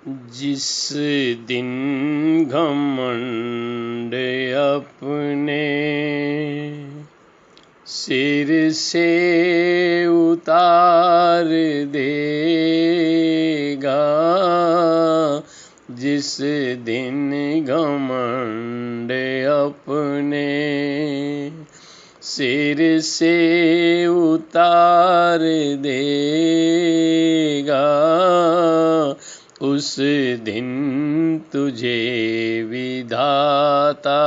जिस दिन घमंड अपने सिर से उतार देगा, जिस दिन घमंड अपने सिर से उतार देगा, उस दिन तुझे विधाता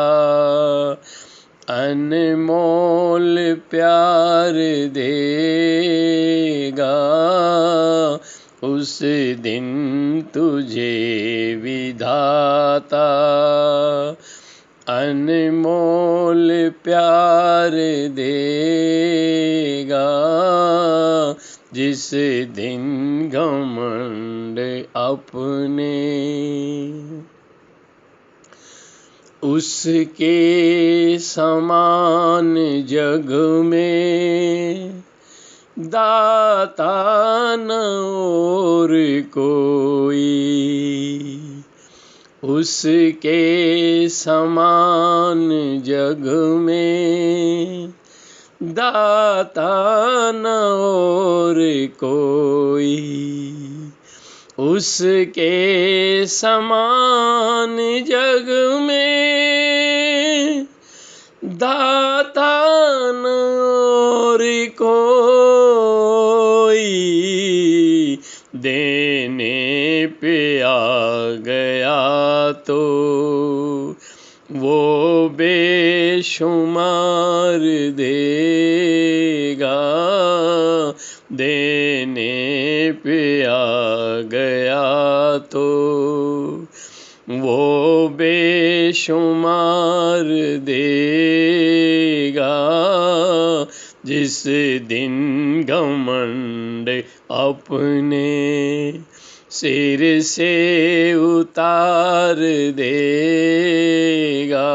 अनमोल प्यार देगा, उस दिन तुझे विधाता अनमोल प्यार देगा, जिस दिन घमंड अपने उसके समान जग में दाता न और कोई, उसके समान जग में दाता न और कोई, उसके समान जग में दाता न और कोई, देने पे आ गया तो वो बेशुमार देगा, देने पे आ गया तो वो बेशुमार देगा, जिस दिन घमंड अपने सिर से उतार देगा,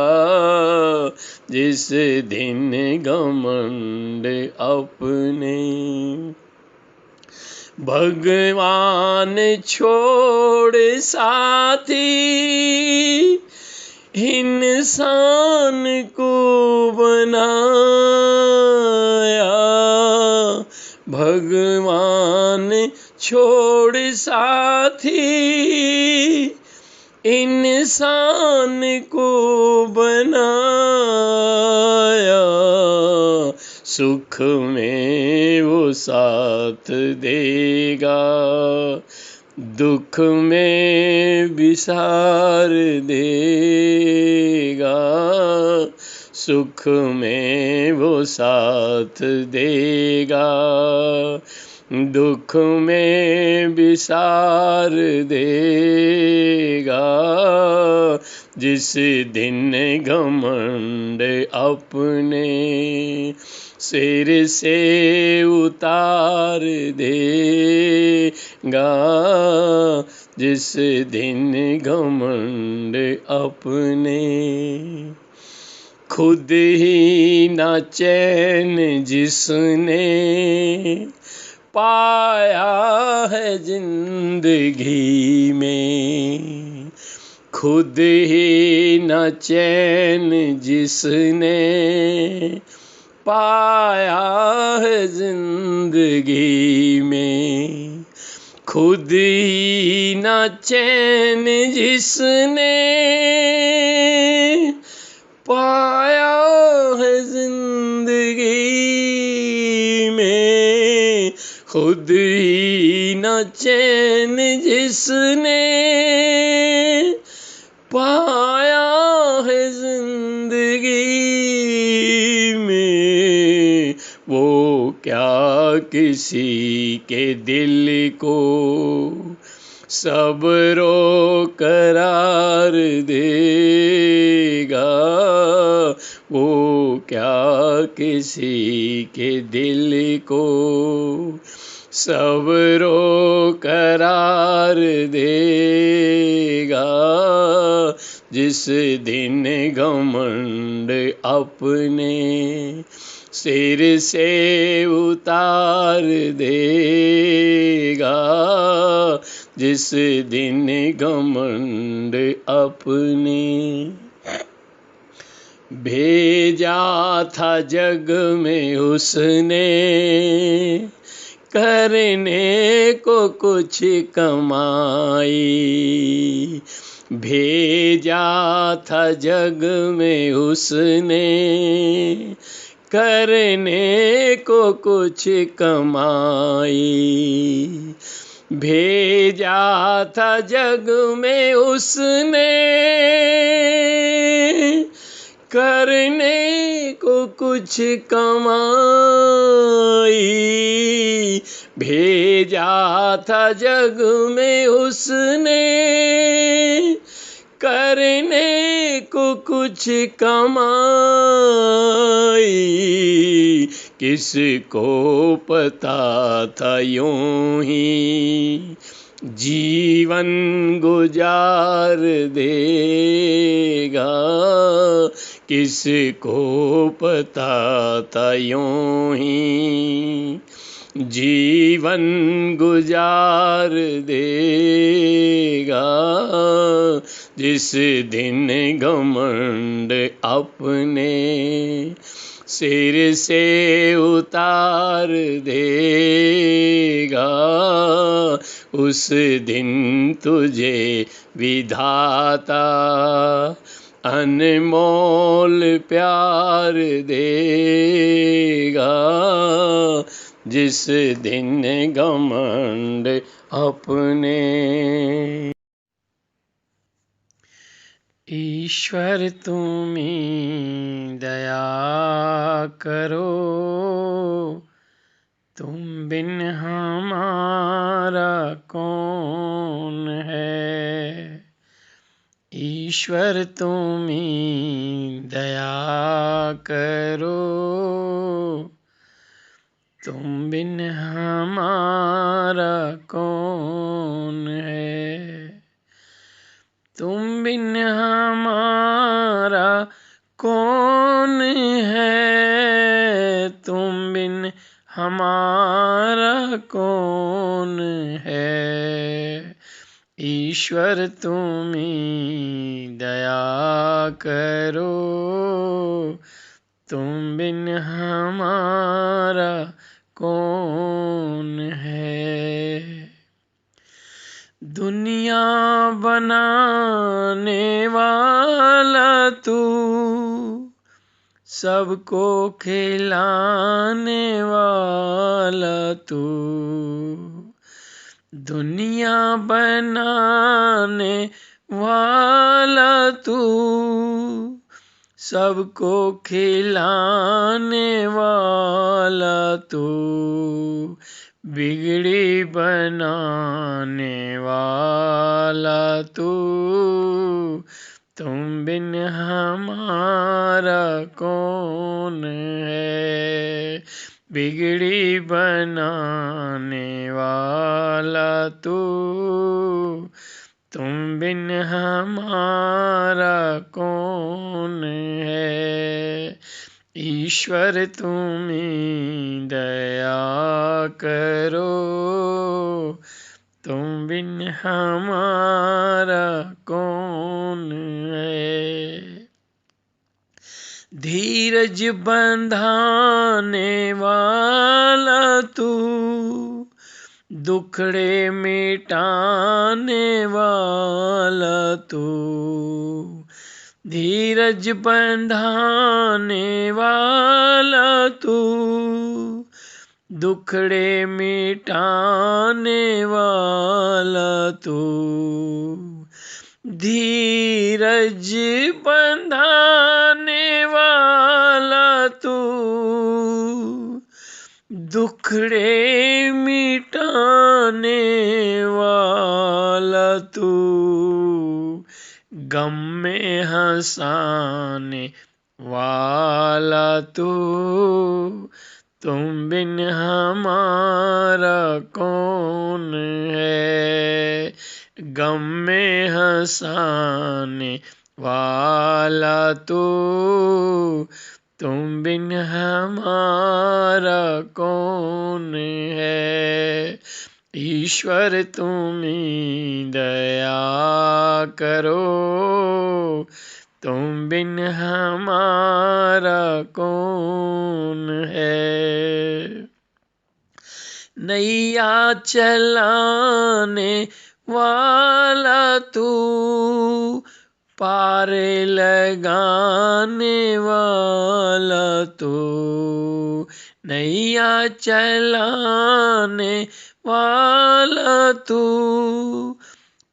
जिस दिन घमंड अपने भगवान छोड़ साथी इंसान को बनाया, भगवान छोड़ साथी इंसान को बनाया, सुख में वो साथ देगा, दुख में विसार देगा, सुख में वो साथ देगा, दुख में विसार देगा, जिस दिन घमंड अपने सिर से उतार देगा, जिस दिन घमंड अपने खुद ही न चैन जिसने पाया है जिंदगी में, खुद ही न चैन जिसने पाया है जिंदगी में, खुद ही न चैन जिसने पाया है जिंदगी में, खुद ही न चैन जिसने पाया है जिंदगी में, वो क्या किसी के दिल को सब्रो करार देगा, वो क्या किसी के दिल को सब्रो करार देगा, जिस दिन घमंड अपने सिर से उतार देगा जिस दिन घमंड अपने। भेजा था जग में उसने करने को कुछ कमाई। भेजा था जग में उसने करने को कुछ कमाई। भेजा था जग में उसने करने को कुछ कमाई। भेजा था जग में उसने करने को कुछ कमाई। किसको पता था यूं ही जीवन गुजार देगा। किसको पता था यूं ही जीवन गुजार देगा जिस दिन घमंड अपने सिर से उतार देगा। उस दिन तुझे विधाता अनमोल प्यार देगा जिस दिन घमंड अपने। ईश्वर तुम्हीं दया करो, तुम बिन हमारा कौन है। ईश्वर तुम्हीं दया करो, तुम बिन हमारा कौन है। तुम बिन हमारा कौन है। तुम बिन हमारा कौन है। ईश्वर तुम्हीं दया करो, तुम बिन हमारा कौन है। दुनिया बनाने वाला तू, सबको खिलाने वाला तू। दुनिया बनाने वाला तू, सबको खिलाने वाला तू। बिगड़ी बनाने वाला तू, तुम बिन हमारा कौन है। बिगड़ी बनाने वाला तू, तुम बिन हमारा कौन है। ईश्वर तुम्हीं दया करो, तुम बिन हमारा कौन है। धीरज बंधाने वाला तू, दुखड़े मिटाने वाला तू। धीरज बंधाने वाला तू, दुखड़े मिटाने वाला तू। धीरज बंधाने वाला तू, दुखड़े मिटाने वाला तू। गम में हंसाने वाला तू, तुम बिन हमारा कौन है। गम में हंसाने वाला तू, तुम बिन हमारा कौन है। ईश्वर तुम ही दया करो, तुम बिन हमारा कौन है। नैया चलाने वाला तू, पार लगाने वाला तू। नैया चलाने वाला तू,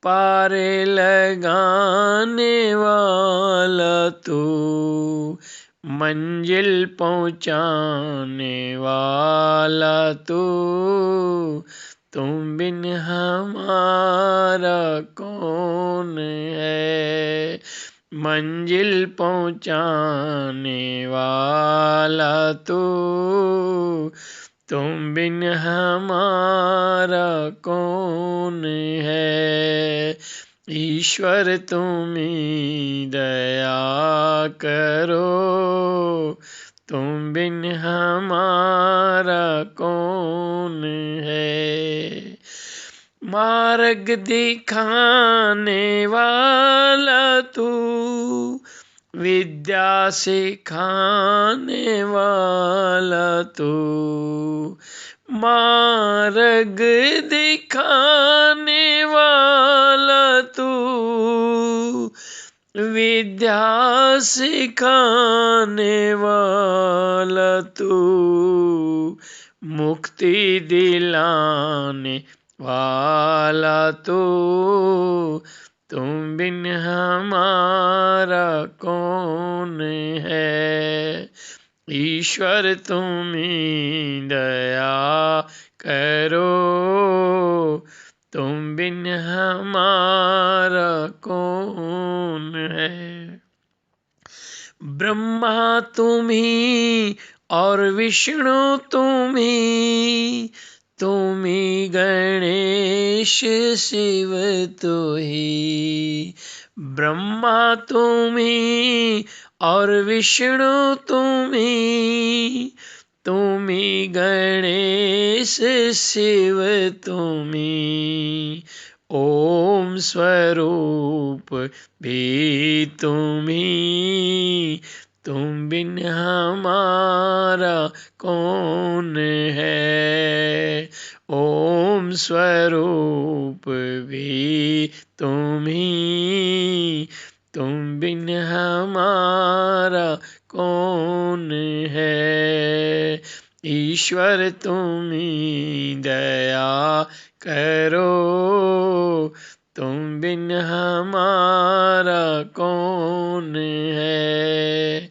पार लगाने वाला तू। मंजिल पहुँचाने वाला तू, तुम बिन हमारा कौन है। मंजिल पहुँचाने वाला तू, तुम बिन हमारा कौन है। ईश्वर तुम ही दया करो, तुम बिन हमारा कौन है। मार्ग दिखाने वाला तू, विद्या सिखाने वाला तू। मार्ग दिखाने वाला तू, विद्या सिखाने वाला तू। मुक्ति दिलाने वाला तू, तुम बिन हमारा कौन है। ईश्वर तुम ही दया करो, तुम बिन हमारा कौन है। ब्रह्मा तुम ही और विष्णु तुम ही, तुम ही गणेश शिव तू ही। ब्रह्मा तुम ही और विष्णु तुम ही, तुम ही गणेश शिव तुम ही। ओम स्वरूप भी तुम ही, तुम बिन हमारा कौन है। ओम स्वरूप भी तुम ही, तुम बिन हमारा कौन है। ईश्वर तुम ही दया करो, तुम बिन हमारा कौन है।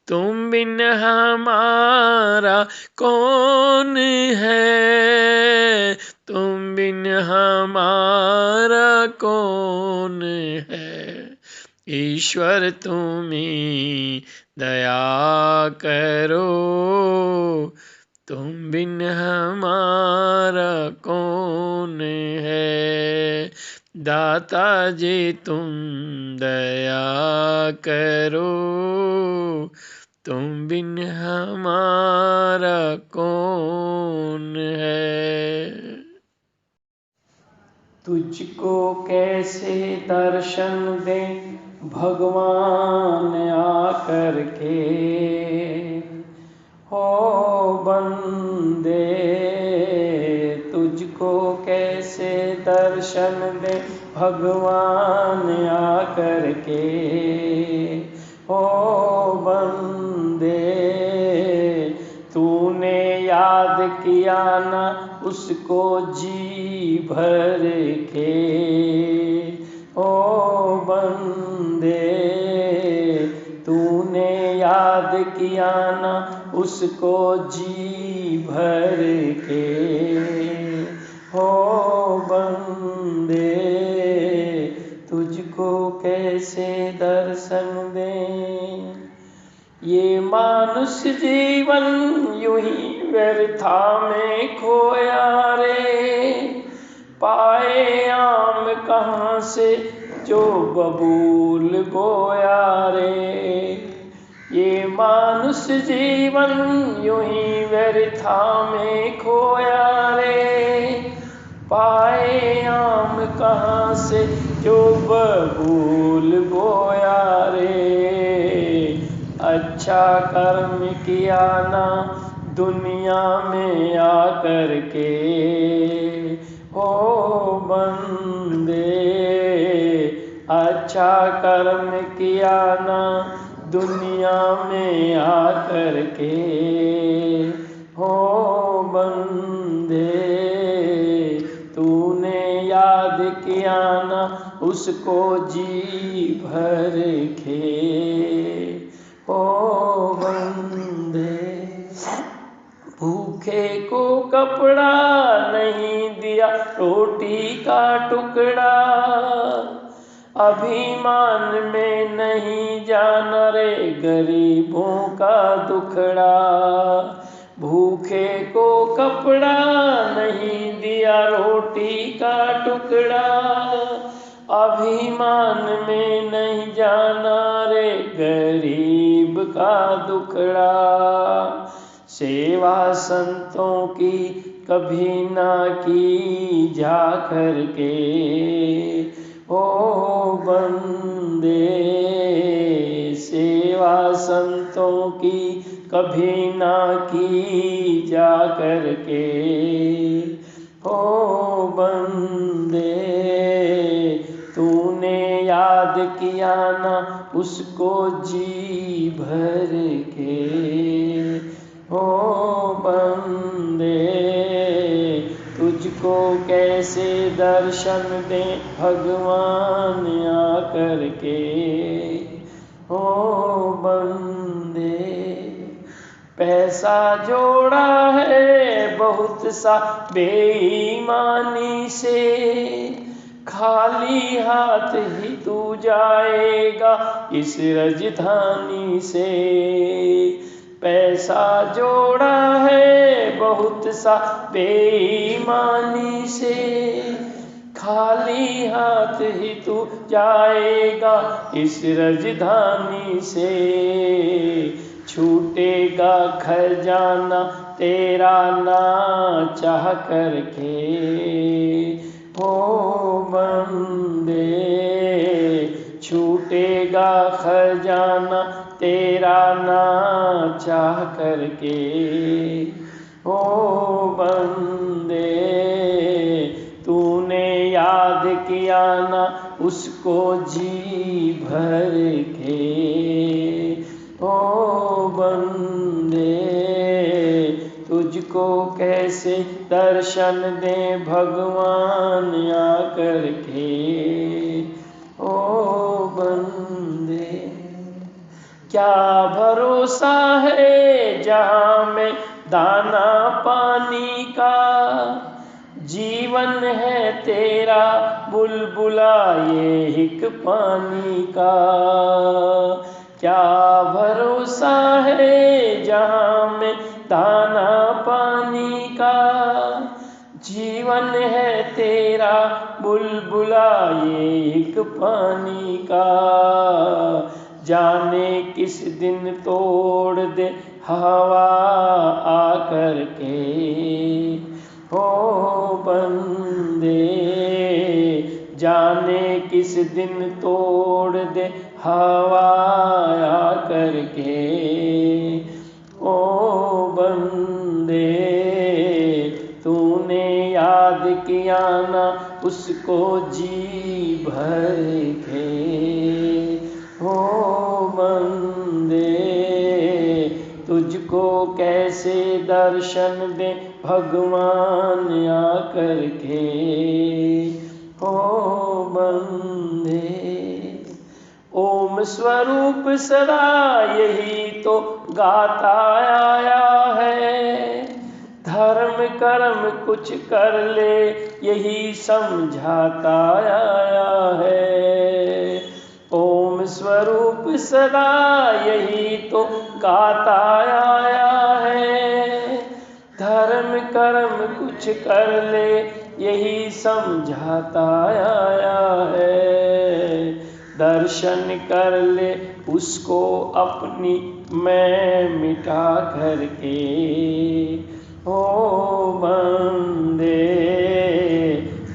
तुम बिन हमारा कौन है, तुम बिन हमारा कौन है। ईश्वर तुम ही दया करो, तुम बिन हमारा कौन है। दाता जी तुम दया करो, तुम बिन हमारा कौन है। तुझको कैसे दर्शन दे भगवान आकर के, हो बंदे तुझको कैसे दर्शन दे भगवान आकर के। हो बंदे तूने याद किया ना उसको जी भर के। ओ बंदे तूने याद किया ना उसको जी भर के। हो बंदे तुझको कैसे दर्शन दें। ये मानुष जीवन यूं ही व्यर्था में खोया रे, पाए आम कहाँ से जो बबूल बोया रे। ये मानुष जीवन यूं ही व्यर्था में खोया रे। पाए आम कहाँ से जो बबूल बोया रे। अच्छा कर्म किया ना दुनिया में आकर के, हो बंदे। अच्छा कर्म किया ना दुनिया में आकर के, हो बंदे। तूने याद किया ना उसको जी भर के, हो बंदे। भूखे को कपड़ा नहीं दिया रोटी का टुकड़ा, अभिमान में नहीं जाना रे गरीबों का दुखड़ा। भूखे को कपड़ा नहीं दिया रोटी का टुकड़ा, अभिमान में नहीं जाना रे गरीब का दुखड़ा। सेवा संतों की कभी ना की जा करके, हो बंदे। सेवा संतों की कभी ना की जा करके, हो बंदे। तूने याद किया ना उसको जी भर के, हो बंदे। तुझको कैसे दर्शन दे भगवान आकर के, हो बंदे। पैसा जोड़ा है बहुत सा बेईमानी से, खाली हाथ ही तू जाएगा इस राजधानी से। पैसा जोड़ा है बहुत सा बेईमानी से, खाली हाथ ही तू जाएगा इस राजधानी से। छूटेगा खजाना तेरा ना चाह करके, हो बंदे। छूटेगा खजाना तेरा ना चाह करके, हो बंदे। तूने याद किया ना उसको जी भर के, हो बंदे। तुझको कैसे दर्शन दे भगवान आकर के, ओ बंदे। क्या भरोसा है जहाँ में दाना पानी का, जीवन है तेरा बुलबुला ये हिक पानी का। क्या भरोसा है जहाँ में दाना पानी का, जीवन है तेरा बुलबुला ये एक पानी का। जाने किस दिन तोड़ दे हवा आकर के, हो बंदे। जाने किस दिन तोड़ दे हवा आकर के, ओ बंदे। तूने याद किया ना उसको जी भर के, हो बंदे। तुझको कैसे दर्शन दे भगवान आकर के, हो बंदे। ओम स्वरूप सदा यही तो गाता आया है, धर्म कर्म कुछ कर ले यही समझाता आया है। ओम स्वरूप सदा यही तो गाता आया है, धर्म कर्म कुछ कर ले यही समझाता आया है। दर्शन कर ले उसको अपनी मैं मिटा करके। ओ बंदे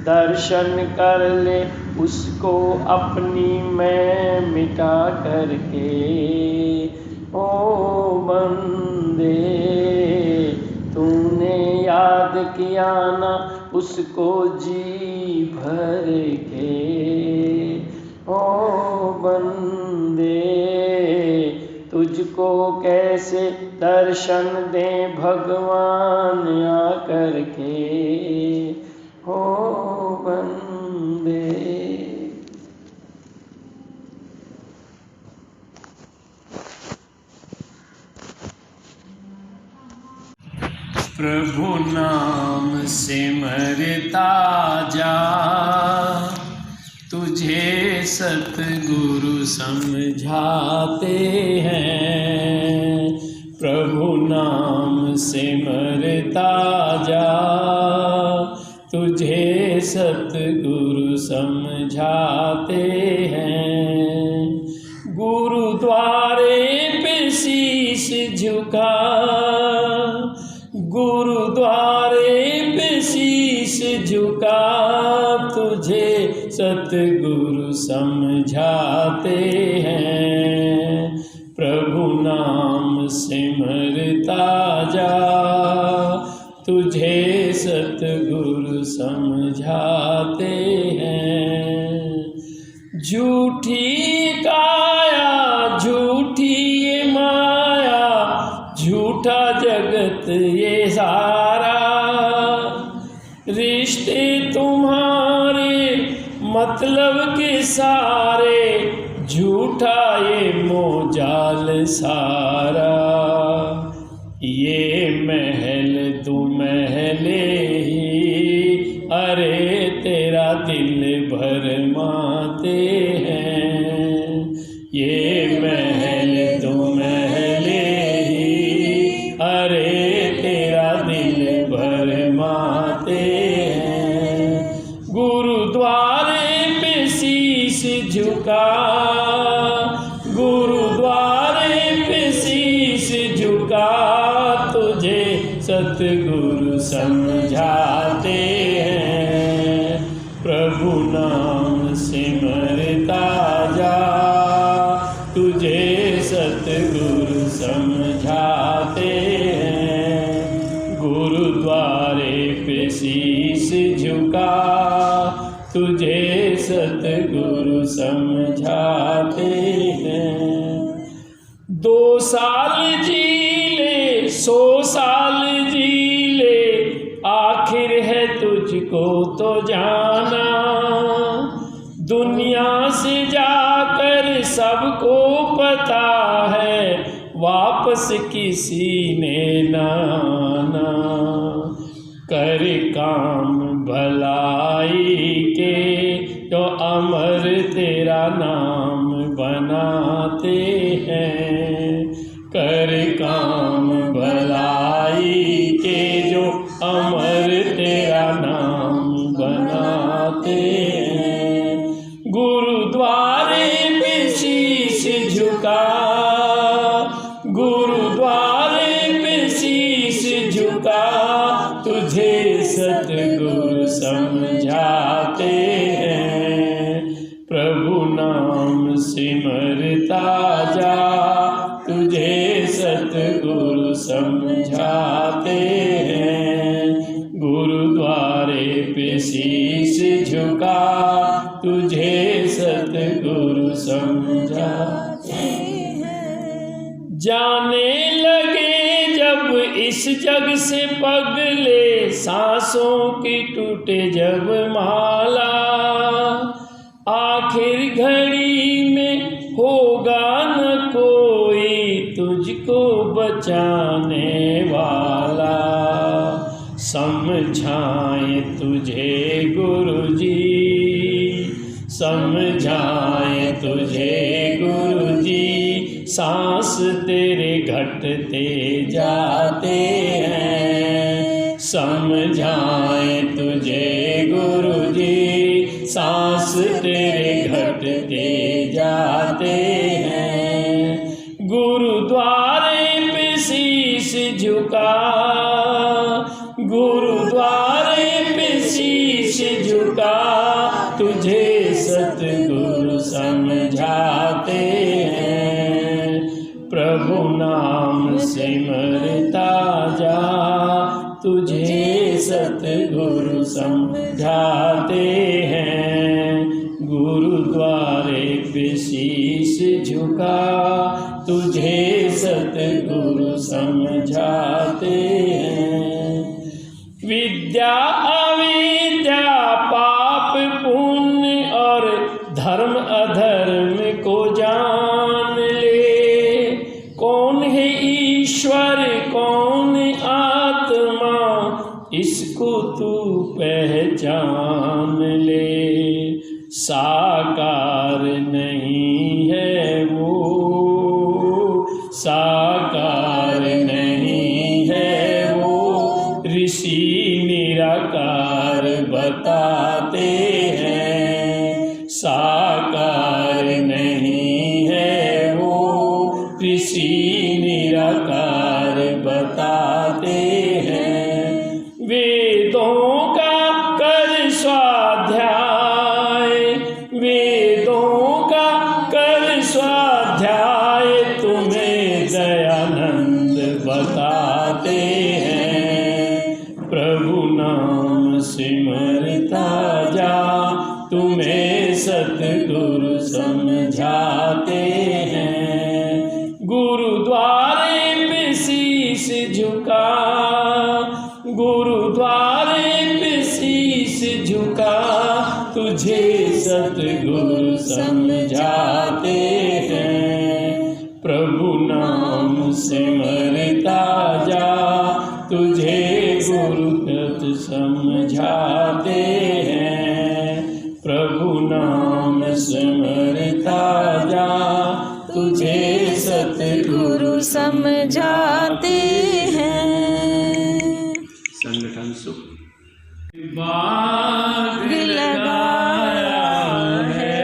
दर्शन कर ले उसको अपनी मैं मिटा करके। ओ बंदे तूने याद किया ना उसको जी भर के। ओ बंदे तुझको कैसे दर्शन दें भगवान आकर के। ओ बंदे प्रभु नाम सिमरता जा तुझे सतगुरु समझाते हैं। प्रभु नाम सिमरता जा तुझे सतगुरु समझाते हैं। गुरुद्वारे पे शीश झुका गुरुद्वारे पे शीश झुका तुझे सतगुरु समझाते हैं। प्रभु नाम सिमरता जा तुझे सतगुरु समझाते हैं। झूठी काया झूठी ये माया झूठा जगत ये सारा। रिश्ते तुम्हारे मतलब के सारे झूठा ये मोजाल सारा। ये महल तू महले ही अरे तेरा दिल भरमाते हैं। ये महल तू महले ही अरे तेरा दिल भरमाते हैं। गुरुद्वारे पे शीश झुका गुरुद्वारे पे शीश झुका तुझे सतगुरु समझाते हैं। प्रभु नाम सिमरता जा तुझे सतगुरु समझाते हैं। गुरुद्वारे पे शीश झुका तुझे सतगुरु समझाते हैं। 2 साल जी ले 100 साल जी ले आखिर है तुझको तो जाना। दुनिया से जाकर सबको पता है वापस किसी ने ना आना। कर काम भलाई के तो अमर तेरा नाम बनाते हैं। कर काम भलाई के जो अमर तेरा नाम बनाते हैं। गुरुद्वारे पे शीश झुका गुरुद्वारे पे शीश झुका तुझे सतगुरु समझाते हैं। प्रभु नाम सिमरता जा तुझे सतगुरु समझाते हैं। गुरुद्वारे पे शीश झुका तुझे सतगुरु समझाते हैं। जाने लगे जब इस जग से पगले सांसों की टूटे जब माला। आखिर घड़ी में होगा न कोई तुझको बचाने वाला। समझाए तुझे गुरुजी समझाए तुझे गुरुजी सांस तेरे घटते जाते हैं। समझाए तुझे गुरुजी सांस तेरे घटते जाते हैं। गुरुद्वारे पे शीश झुका, गुरुद्वारे पे शीश झुका, तुझे सतगुरु समझाते हैं। प्रभु नाम सिमरता जा, तुझे सतगुरु समझाते हैं। गुरुद्वारे पे शीश झुका, तुझे सतगुरु समझाते हैं। विद्या अविद्या पाप पुण्य और धर्म अधर्म को जान ले। कौन है ईश्वर कौन आत्मा, इसको तू पहचान ले। साकार नहीं है वो, साकार नहीं है वो, ऋषि निराकार बताते हैं। साकार नहीं है वो, ऋषि निराकार बताते हैं। वेदों का कर स्वाध्याय, वेदों का कर स्वाध्याय, तुम्हें दयानंद बताते हैं। प्रभु नाम सिमरता जा, तुम्हें सतगुरु समझाते हैं। गुरुद्वारे पे शीश झुका, गुरुद्वारे पे शीश झुका, तुझे सतगुरु समझाते हैं। प्रभु नाम सिमरता जा, तुझे गुरुदत्त समझाते हैं। प्रभु नाम सिमरता जा, तुझे सतगुरु समझाते हैं। संगठन सुख बाग लगाया है,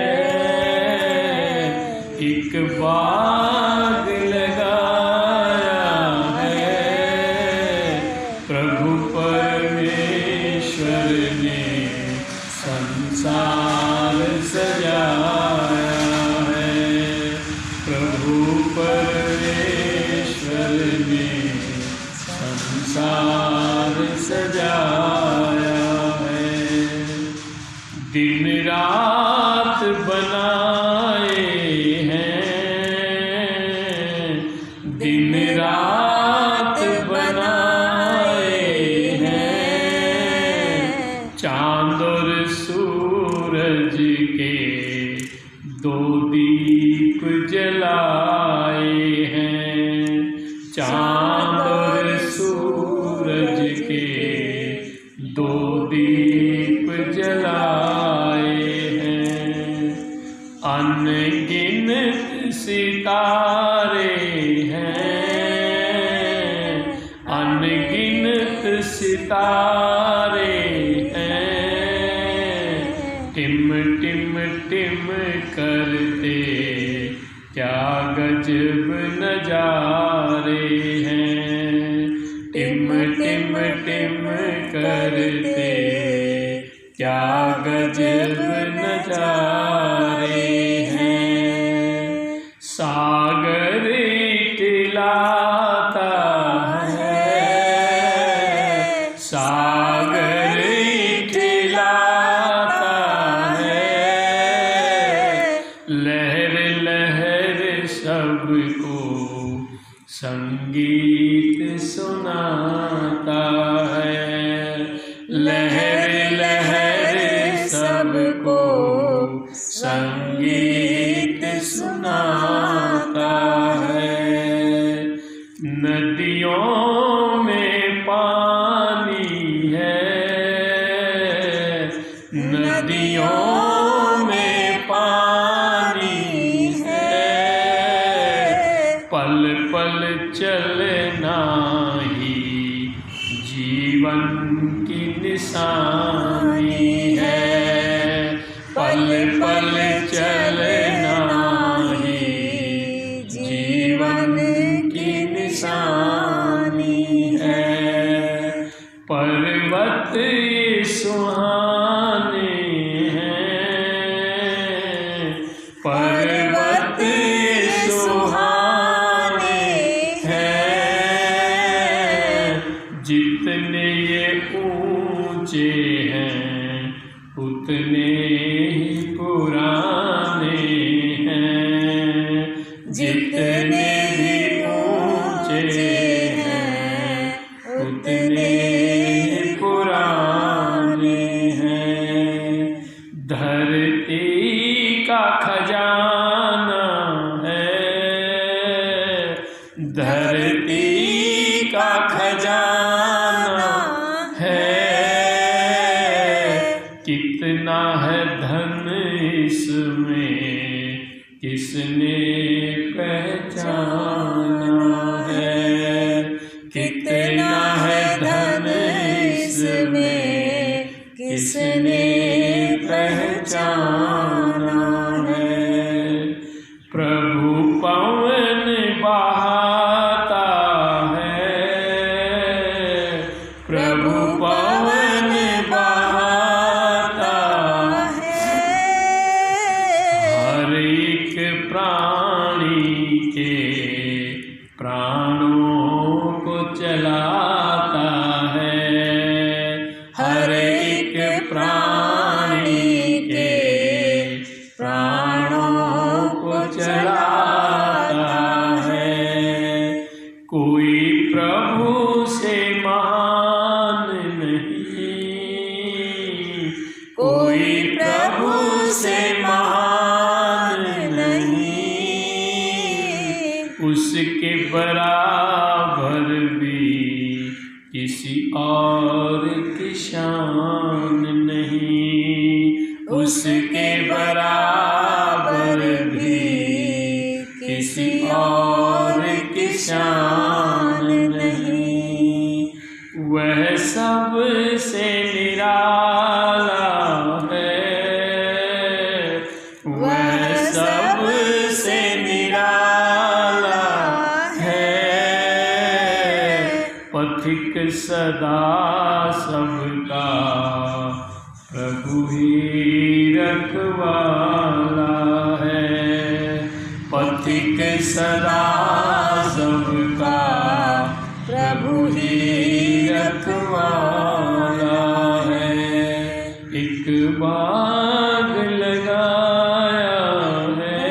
एक बाग लगाया है। प्रभु परमेश्वर ने संसार सजाया है। प्रभु परमेश्वर ने संसार सजाया है। दिन रात बनाए हैं, दिन रात बनाए हैं। चांद और सूरज के दो दीप जलाए हैं। चांद और सूरज के दो दीप जलाए हैं। अनगिनत सितारे हैं, अनगिनत सितारे हैं। टिम टिम टिम करते क्या गजब नजारे हैं। टिम टिम टिम करते क्या गजब नजारे हैं। सागर टिलाता है, सागर टिलाता है। लहर लहर सबको संगीत सुनाता है। लहर लहर सबको संगीत सुनाता है। नदियों में पानी है, नदियों में पानी है। पल पल चलना ही जीवन की निशानी है। पल पल चलना उतने ही पुराने हैं, जितने भी ऊंचे हैं उतने ही पुराने हैं। धरती का खजाना है, धरती का खजाना है, कितना है धन इसमें किसने पहचाना है, कितना है धन इसमें किसने पहचाना है। प्रभु पवन बहाता है, प्रभु पवन बहाता है, हर एक प्राणी के प्राणों को चलाता है, हर एक प्राणी के प्राणों को चलाता है। कोई प्रभु से महान नहीं, कोई प्रभु से महान नहीं, उसके बराबर भी किसी और की शान नहीं, उसके बराबर भी किसी और की शान नहीं। वह सबसे निराला है, वह सबसे निराला है, पथिक सदा सबका प्रभु ही रखवाला है, पथिक सदा सबका प्रभु ही रखवाला है। एक बाग लगाया है,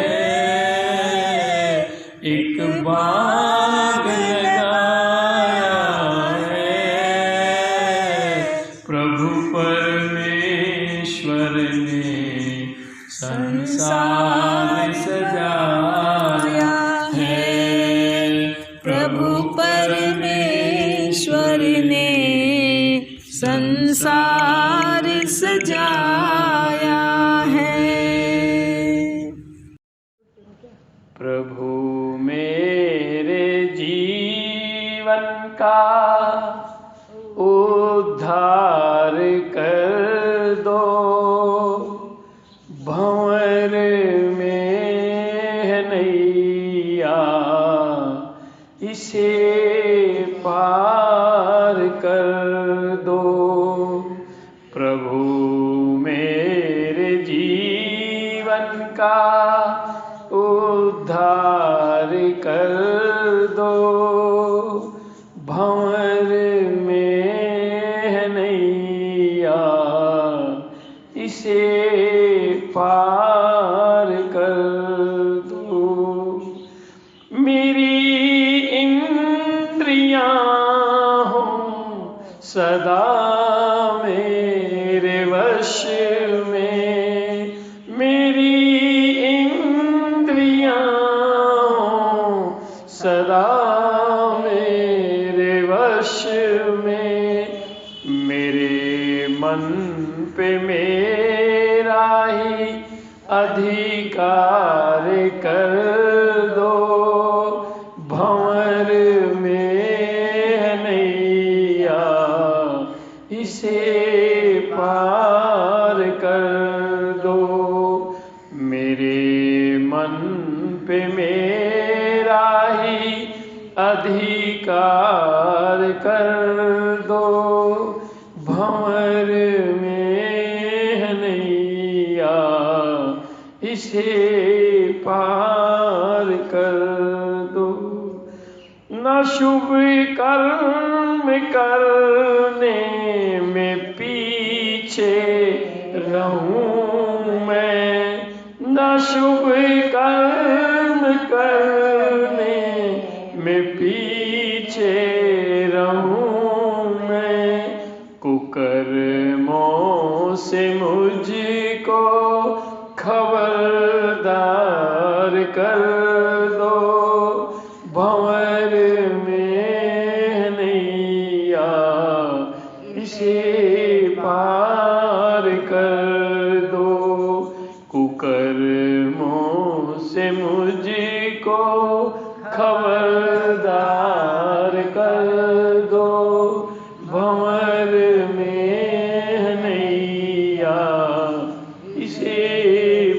एक बाग लगाया है, प्रभु परमेश्वर ने संसार सजाया है, प्रभु परमेश्वर ने संसार सजाया है। प्रभु मेरे जीवन का उद्धार कर दो, भंवर में है नैया इसे पार कर दो। प्रभु मेरे जीवन का उद्धार कर दो, भंवर में है नैया इसे पार कर दो। मेरी इंद्रियां हों सदा मेरे वश में, मेरी इंद्रियां हों सदा मेरे वश में, मेरे मन पे मेरा ही अधिकार कर दो, भंवर में नैया इसे पार कर दो। मेरे मन पे मेरा ही अधिकार कर दो, भंवर में नैया इसे पार कर दो। न शुभ कर्म करने में पीछे रहूं मैं, न शुभ कर्म करने में पीछे रहूं मैं। कुकर्मों से मुझको खबरदार कर दो, भंवर में नैया इसे पार कर दो। कुकर्मों से मुझको खबरदार कर दो, भंवर में नैया इसे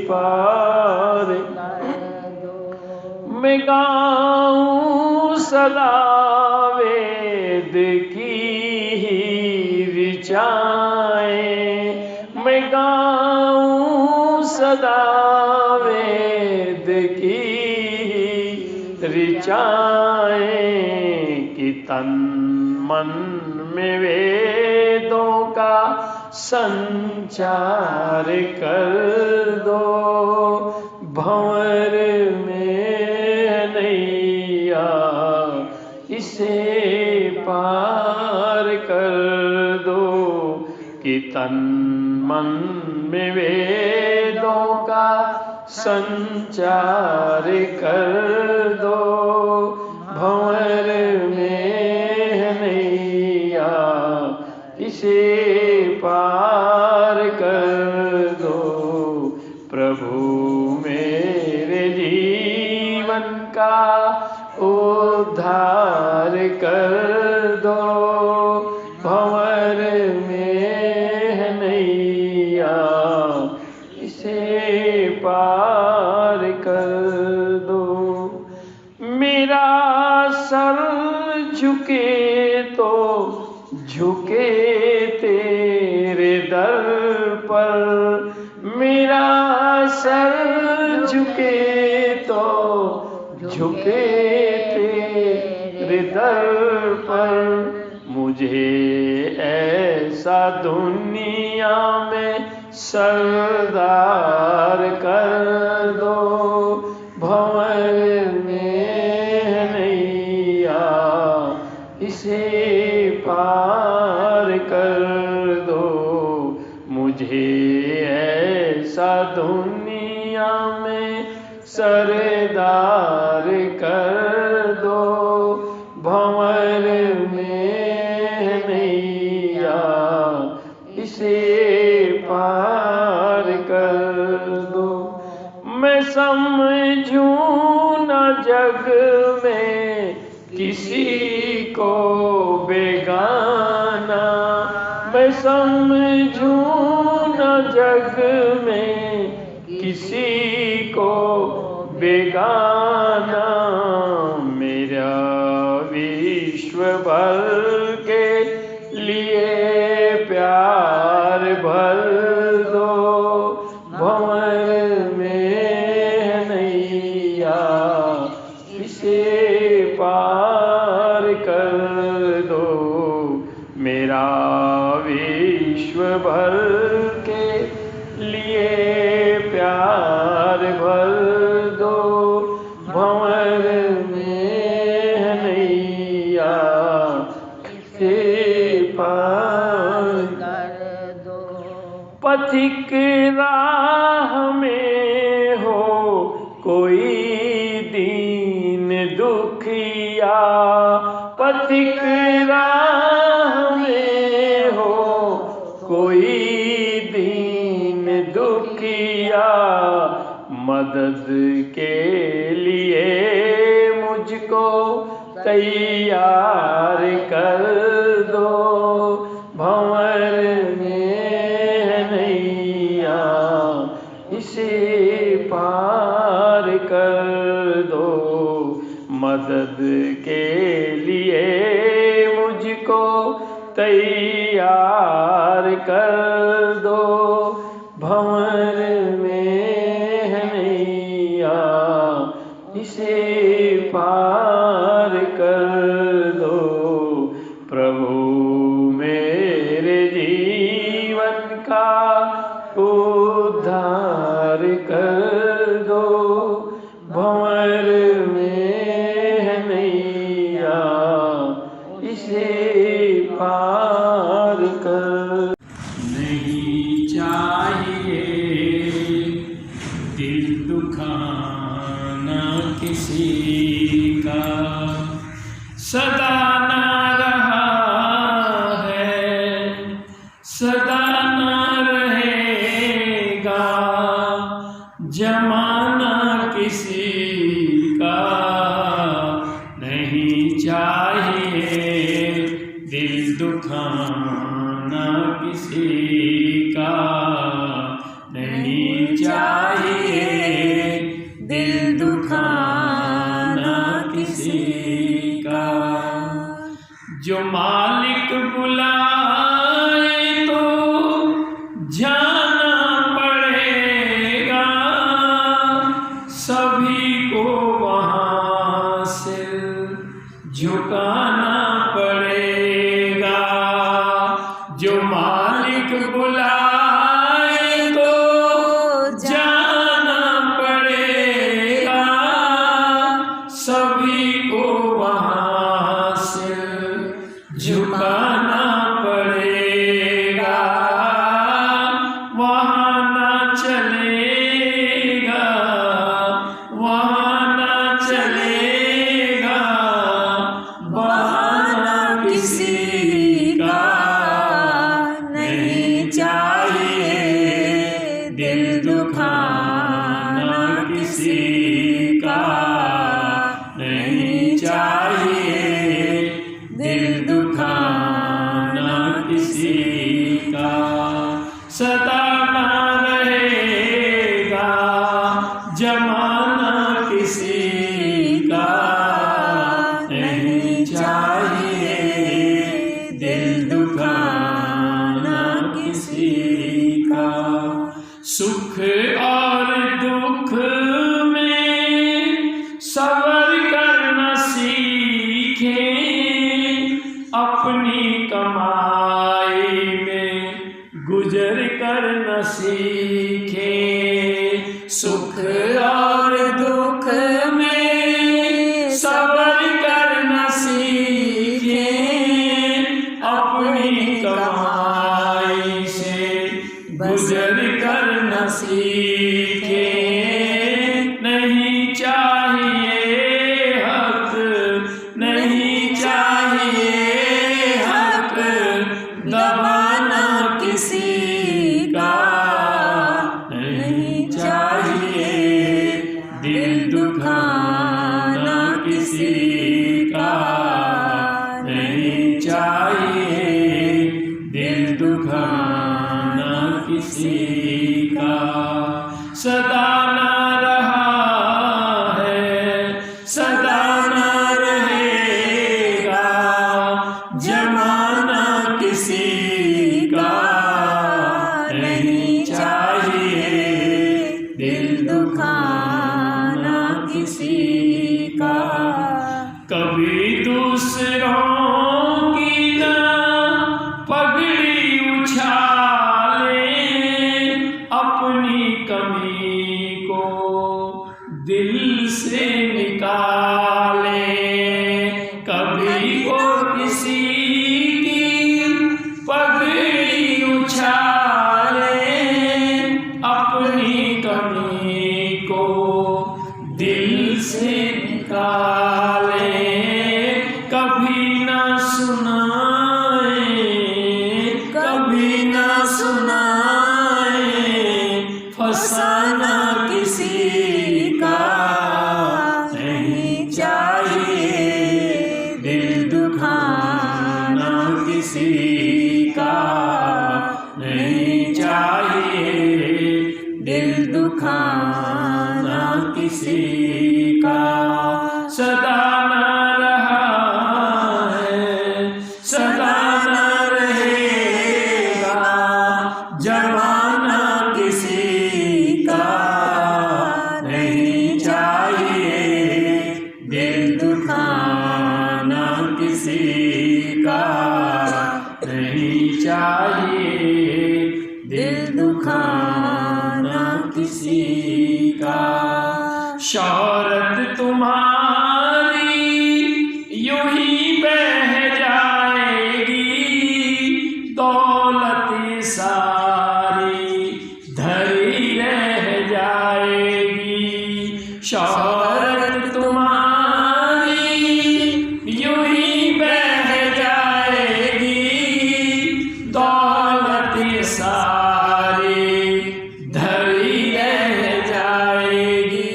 पार कर दो। मैं गाऊं सदा वेद की ही ऋचाएं, मैं गाऊं सदा वेद की ऋचाएं, कि तन मन में वेदों का संचार कर दो, भंवर में नैया इसे पार कर दो। कि तन मन में वेदों का संचार कर दो, भंवर में नैया इसे पार कर दो। प्रभु मेरे जीवन का उद्धार कर दो, भंवर में नैया इसे पार कर दो। मेरा सर झुके तो झुके तेरे दर पर, मेरा सर झुके तो झुके तेरे दर पर। मुझे ऐसा दुनिया में सरदार कर दो, भंवर में नैया इसे पार कर दो। मुझे ऐसा दुनिया में सरदार कर दो, भंवर में नैया इसे पार कर दो। मैं समझूं न जग में किसी को बेगाना, मैं समझूं न जग में किसी को बेगाना। मेरा विश्व भर के लिए प्यार भर दो, भंवर में नैया इसे पार कर दो। मेरा विश्व भर के लिए प्यार भर दो, भंवर में नैया इसे पार कर दो। पथिक राह में हो कोई दीन दुखिया, पथिक राह में हो कोई दीन दुखिया, मदद के लिए मुझको तैयार कर दो, भंवर में नैया इसे पार कर दो। मदद के लिए मुझको तैयार कर दो, भंवर में नैया इसे पार कर दो। प्रभु मेरे जीवन का उद्धार कर दो, भंवर में है नैया इसे पार कर। नहीं चाहिए दिल दुखाना किसी का, सदा ना रहा है सदा ना रहेगा जमाना किसी का। नहीं चाहिए दिल दुखाना किसी का, नहीं चाहिए दिल दुखाना किसी का। जो मालिक बुलाए तो जाना पड़ेगा, सभी को वहाँ से झुकाना पड़ेगा। जो मालिक बुलाए तो जाना पड़ेगा, सभी को वहाँ से झुकाना पड़ेगा। वहाँ ना चलेगा, वहाँ ना चलेगा बहाना किसी का। नहीं चाहिए दिल दुखाना किसी का, नहीं चाहिए दिल दुखाना किसी का। सदा ना रहेगा जमाना किसी का, नहीं चाहिए दिल दुखाना किसी का। सुख और दुख में सबर करना सीखें, अपनी कमाई में गुजर करना सीखें। सुख और दुख में सबर करना सीखें, अपनी कमाई से गुजर करना सीखें। नहीं चाहिए हक, नहीं चाहिए हक दबाना किसी का। नहीं चाहिए दिल दुखाना किसी का, नहीं चाहिए दिल दुखाना किसी का। सदा ना रहा है सदा ना रहेगा जमाना किसी का। नहीं चाहिए दिल दुखाना किसी का। कभी दूसरों की ना पगड़ी उछाले, अपनी कमी को दिल से निकाले। कभी वो किसी की पगड़ी उछाले, अपनी कमी को दिल से निकाले। कभी ना सुनाए, कभी ना सुनाए फसाना किसी का। नहीं चाहिए दिल दुखाना किसी का, नहीं चाहिए दिल दुखाना किसी का। सदा ना रहा है सदा ना रहेगा जमाना किसी का। नहीं चाहिए दिल दुखाना किसी का, नहीं चाहिए दिल दुखाना किसी का। शौहरत तुम्हारी यूं ही बह जाएगी, दौलत सारी धरी रह जाएगी। शौहरत तुम्हारी यूं ही बह जाएगी, दौलत सारी धरी रह जाएगी।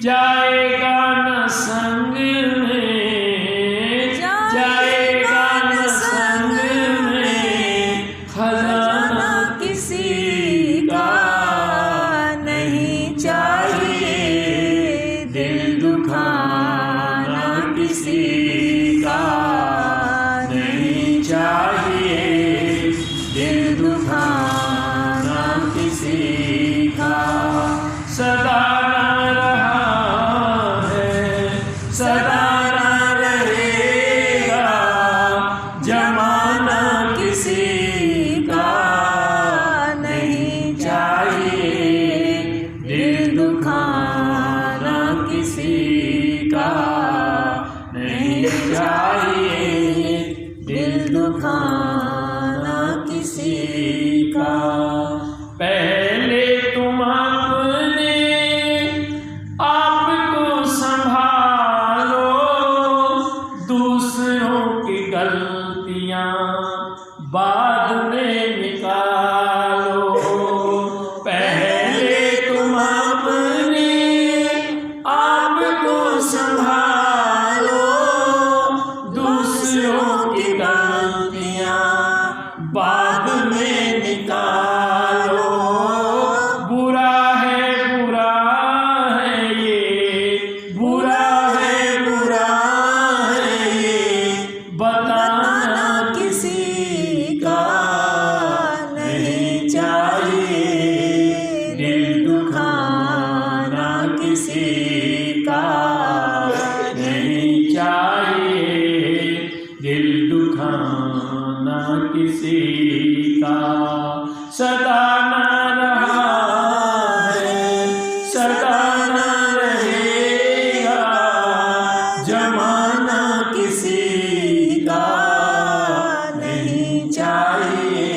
जाएगा न संग में, जाएगा न संग में खजाना किसी का। नहीं चाहिए दिल दुखाना किसी का, नहीं चाहिए दिल दुखाना किसी का। सदा न रहा है, सदा न रहेगा जमाना किसी का। नहीं चाहिए दिल दुखाना किसी का, नहीं चाहिए दिल दुखाना किसी का। पहले तुम अपने आप को संभालो, दूसरों की गलतियां बाद में निकालो। पहले तुम अपने आप को संभालो, दूसरों की गलतियां बाद में निकालो। बुरा है ये, बुरा है ये, बताना किसी का। नहीं चाहिए दिल दुखाना किसी का, नहीं चाहिए दिल दुखाना किसी का। सदा न रहा है, सदा न रहेगा जमाना किसी का। नहीं चाहिए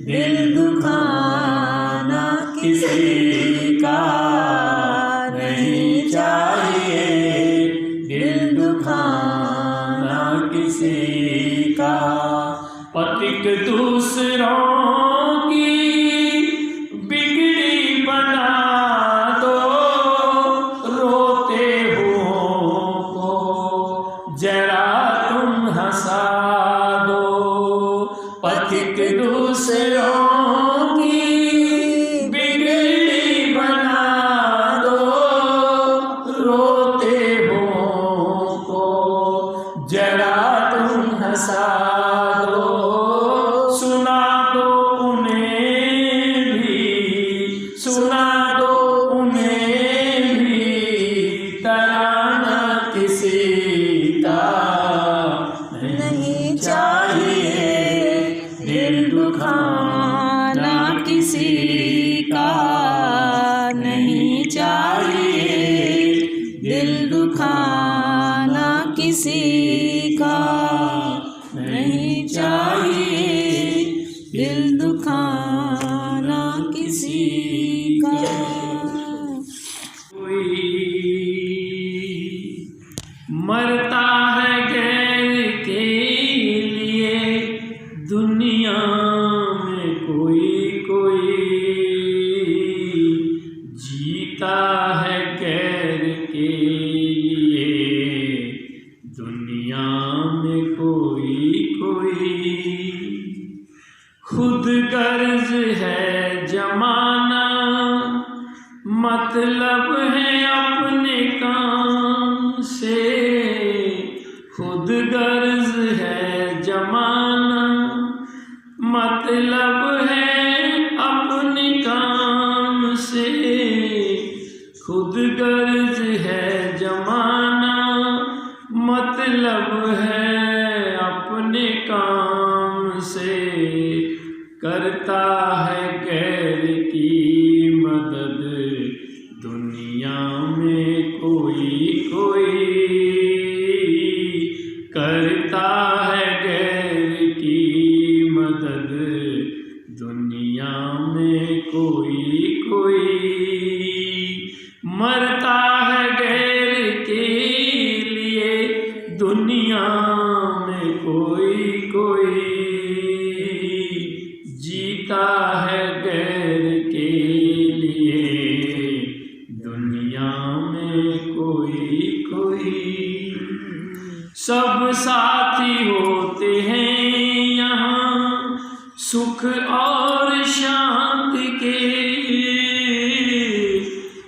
दिल दुखाना किसी का, नहीं चाहिए दिल दुखाना किसी का। पथिक दूसरों की बिगड़ी बना दो, रोते हुओं को जरा तुम हंसा दो। पथिक दूसरों की बिगड़ी बना दो, रोते हुओं को जरा तुम हंसा दो। सुना दो उन्हें भी, सुना दो उन्हें भी तराना किसी का। नहीं चाहिए दिल दुखाना किसी का, नहीं चाहिए दिल दुखाना किसी का, नहीं चाहिए दिल दुखाना किसी का। कोई मरता है गैर के लिए दुनिया में, कोई जीता है गैर के लिए दुनिया में, कोई खुद गर्ज है जमाना, मतलब है अपने काम से। खुद गर्ज है जमाना, मतलब है अपने काम से। खुद गर्ज है जमाना, मतलब है अपने काम से। करता है गैर की कोई, मरता है गैर के लिए दुनिया में कोई कोई, जीता है गैर के लिए दुनिया में कोई कोई। सब साथी होते हैं यहाँ सुख और शांति के,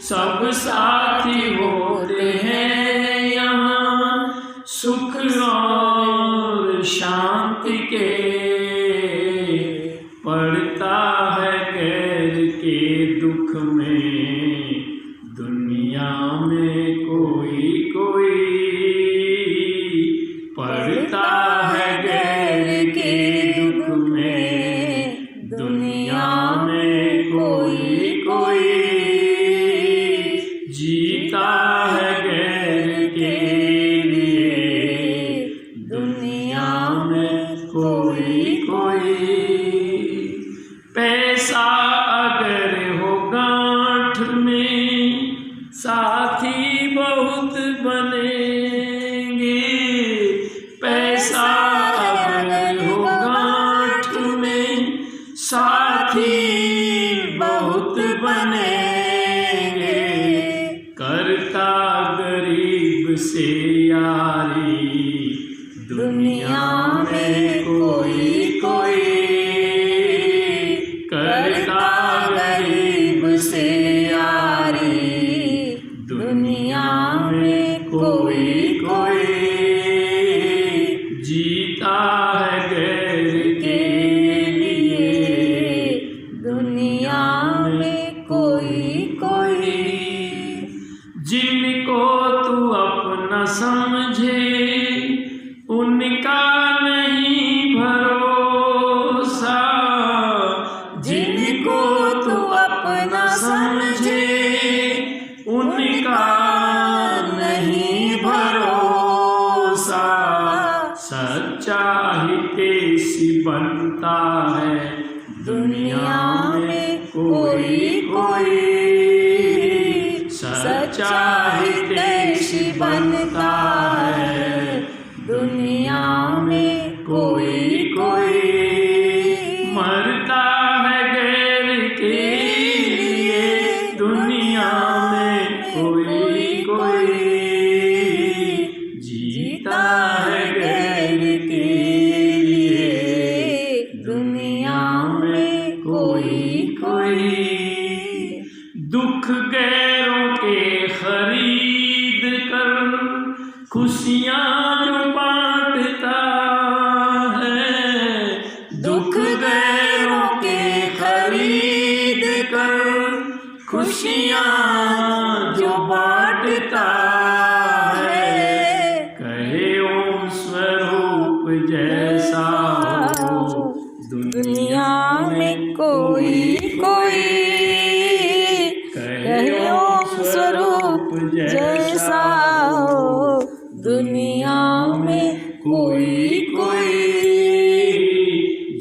सब साथी होते हैं यहाँ सुख और शांति के, पड़ता है गैर के दुख में दुनिया में कोई कोई, पड़ता है गैर के दुख में दुनिया में कोई कोई, जीता है गैर के लिए दुनिया में कोई कोई। पैसा अगर हो गांठ में साथी बहुत बनेंगे, पैसा अगर हो गांठ में साथी बहुत बनेंगे, करता गरीब से यारी दुनिया में कोई कोई, करता गरीब से यारी दुनिया में कोई कोई, जीता है गैर के लिए दुनिया में कोई कोई। जिनको तू अपना समझे उनका नहीं भरोसा, जिनको तू अपना समझे उनका नहीं भरोसा, सच्चा हितैषी बनता है दुनिया में कोई कोई, सच्चा हितैषी बनता है दुनिया में कोई कोई, मरता है गैर के लिए दुनिया में कोई कोई, जीता है गैर के लिए दुनिया में कोई कोई। दुख गैरों के खरीद कर खुशियाँ जो बांटता है, दुख गैरों के खरीद कर खुशियाँ जो बांटता है, कहे ओम स्वरूप जैसा हो दुनिया में कोई कोई, कहे ओम स्वरूप जैसा हो दुनिया में कोई कोई,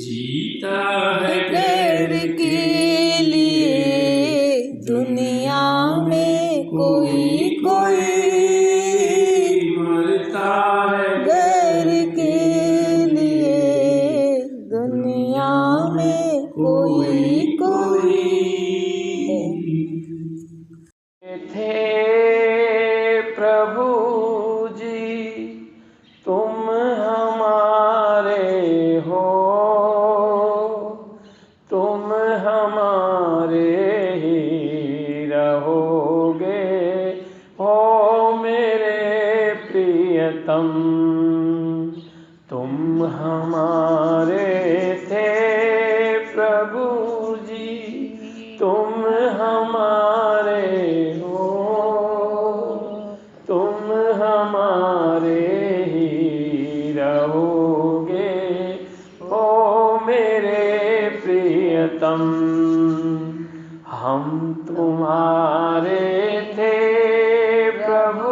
जीता है गैर के लिए दुनिया में कोई कोई, मरता है गैर के लिए दुनिया में कोई कोई। थे प्रभु जी तुम हमारे हो, तुम हमारे ही रहोगे, हो मेरे प्रियतम, तुम हमारे थे प्रभु जी तुम हमारे हो, तुम हमारे ही रहोगे, हो मेरे प्रियतम, हम तुम्हारे थे प्रभु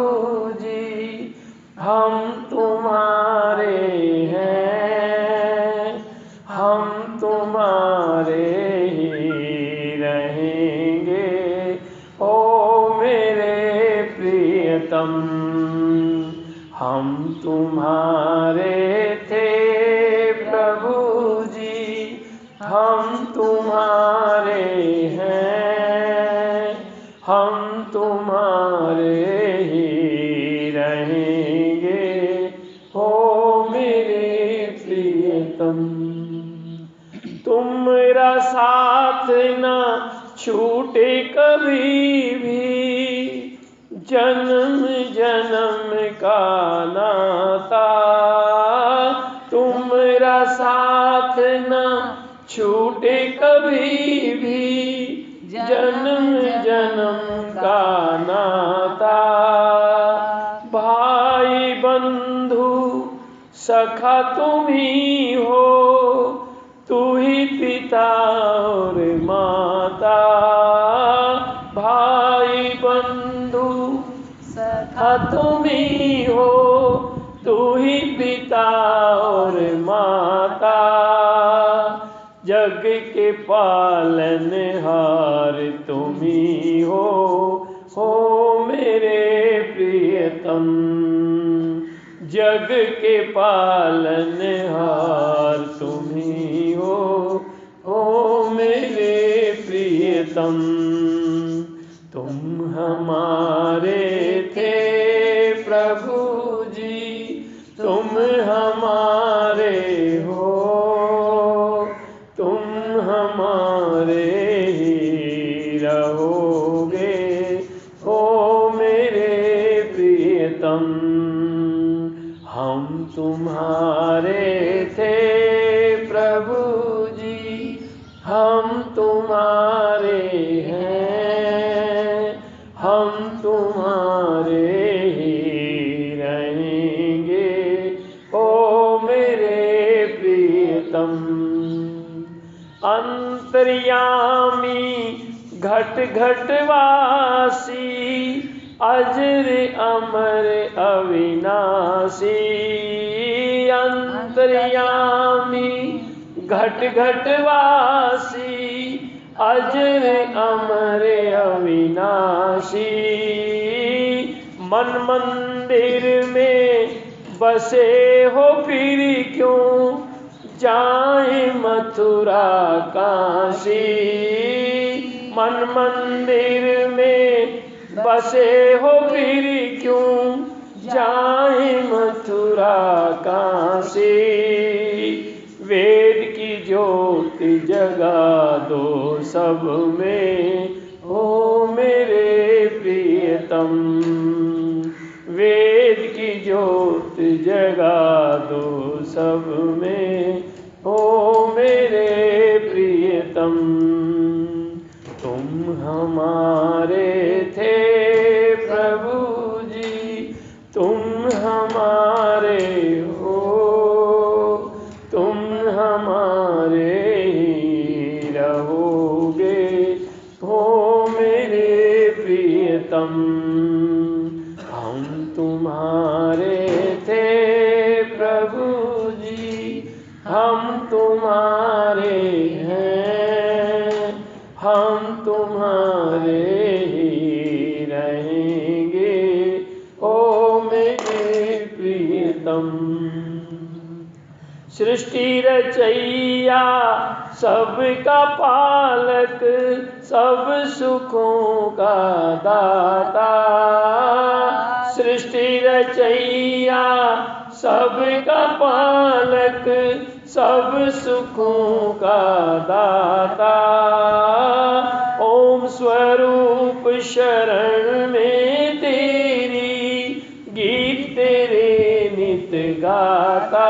जी, हम तुम्हारे हैं, हम तुम्हारे ही रहेंगे, प्रियतम। हम तुम्हारे थे प्रभु जी, हम तुम्हारे हैं, हम तुम्हारे ही रहेंगे, हो मेरे प्रियतम। तुम्हारा साथ न छूटे कभी भी, जन्म जन्म का नाता। तुम्हारा साथ न छूटे कभी भी, जन्म जन्म का नाता। भाई बंधु सखा तुम ही हो, तू ही पिता और माता। भाई बंधु सखा तुम ही हो, तू ही पिता और माता। जग के पालनहार तुम ही हो मेरे प्रियतम। जग के पालनहार तुम ही हो मेरे प्रियतम। तुम हमारे थे प्रभु जी, तुम हमारे हो, तुम हमारे ही रहोगे, हो मेरे प्रियतम। हम तुम्हारे थे प्रभु जी, हम तुम्हारे हैं, हम तुम्हारे ही रहेंगे, ओ मेरे प्रियतम। अंतर्यामी घट घट वासी, अजर अमर अविनाशी। अंतर्यामी घट घट वासी, अजर अमर अविनाशी। मन मंदिर में बसे हो फिर क्यों, जाए मथुरा काशी। मन मंदिर में बसे हो फिर क्यों, जाए मथुरा काशी। वेद की ज्योति जगा दो सब में, हो मेरे प्रियतम। वेद की ज्योति जगा दो सब में, हो मेरे प्रियतम। तुम हमारे थे प्रभु जी, तुम हमारे हो, तुम हमारे ही रहोगे, हो मेरे प्रियतम। हम तुम्हारे थे प्रभु जी, हम तुम्हारे हैं, हम तुम्हारे ही रहेंगे, ओ मेरे प्रियतम। सृष्टि रचैया सबका पालक, सब सुखों का दाता। सृष्टि रचैया सबका पालक, सब सुखों का दाता। ओम स्वरूप शरण में तेरी, गीत तेरे नित गाता।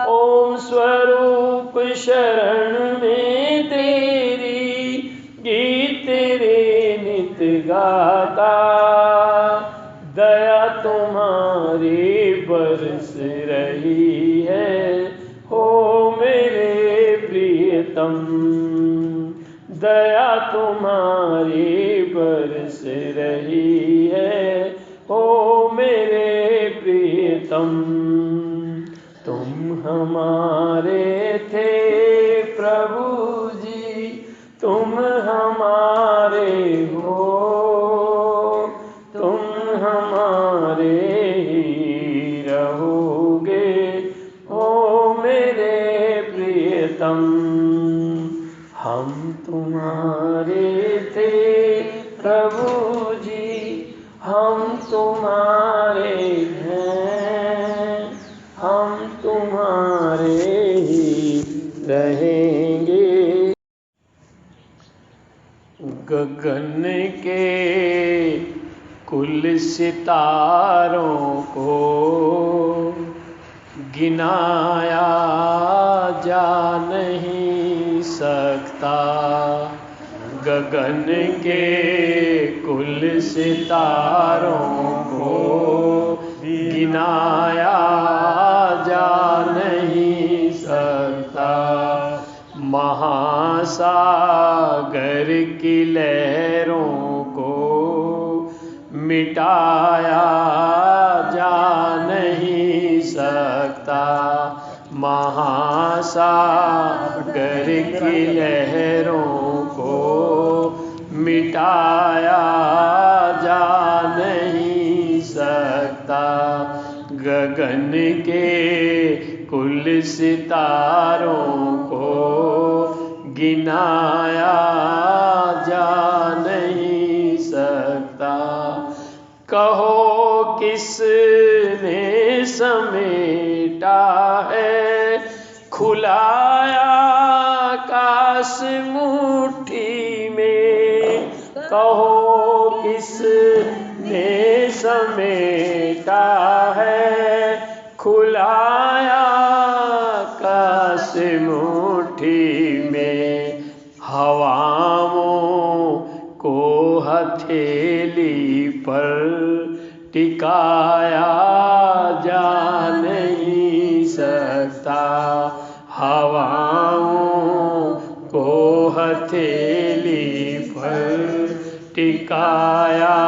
ओम स्वरूप शरण में तेरी, गीत तेरे नित गाता। दया तुम्हारी बरस रही है, हो मेरे प्रियतम। दया तुम्हारी बरस रही है, हो मेरे प्रियतम। तुम हमारे थे प्रभु जी, तुम हमारे हो, तुम प्रभु जी हम तुम्हारे हैं, हम तुम्हारे ही रहेंगे। गगन के कुल सितारों को गिनाया जा नहीं सकता, गगन के कुल सितारों को गिनाया जा नहीं सकता। महासागर की लहरों को मिटाया जा नहीं सकता, महासागर की लहरों को मिटाया जा नहीं सकता। गगन के कुल सितारों को गिनाया जा नहीं सकता। कहो किसने समेटा है खुलाया आकाश मुट्ठी में, कहो किसने समेटा है खुलाया आकाश मुट्ठी में। हवाओं को हथेली पर टिकाया जा नहीं सकता, हवाओं को हथेली पर टिकाया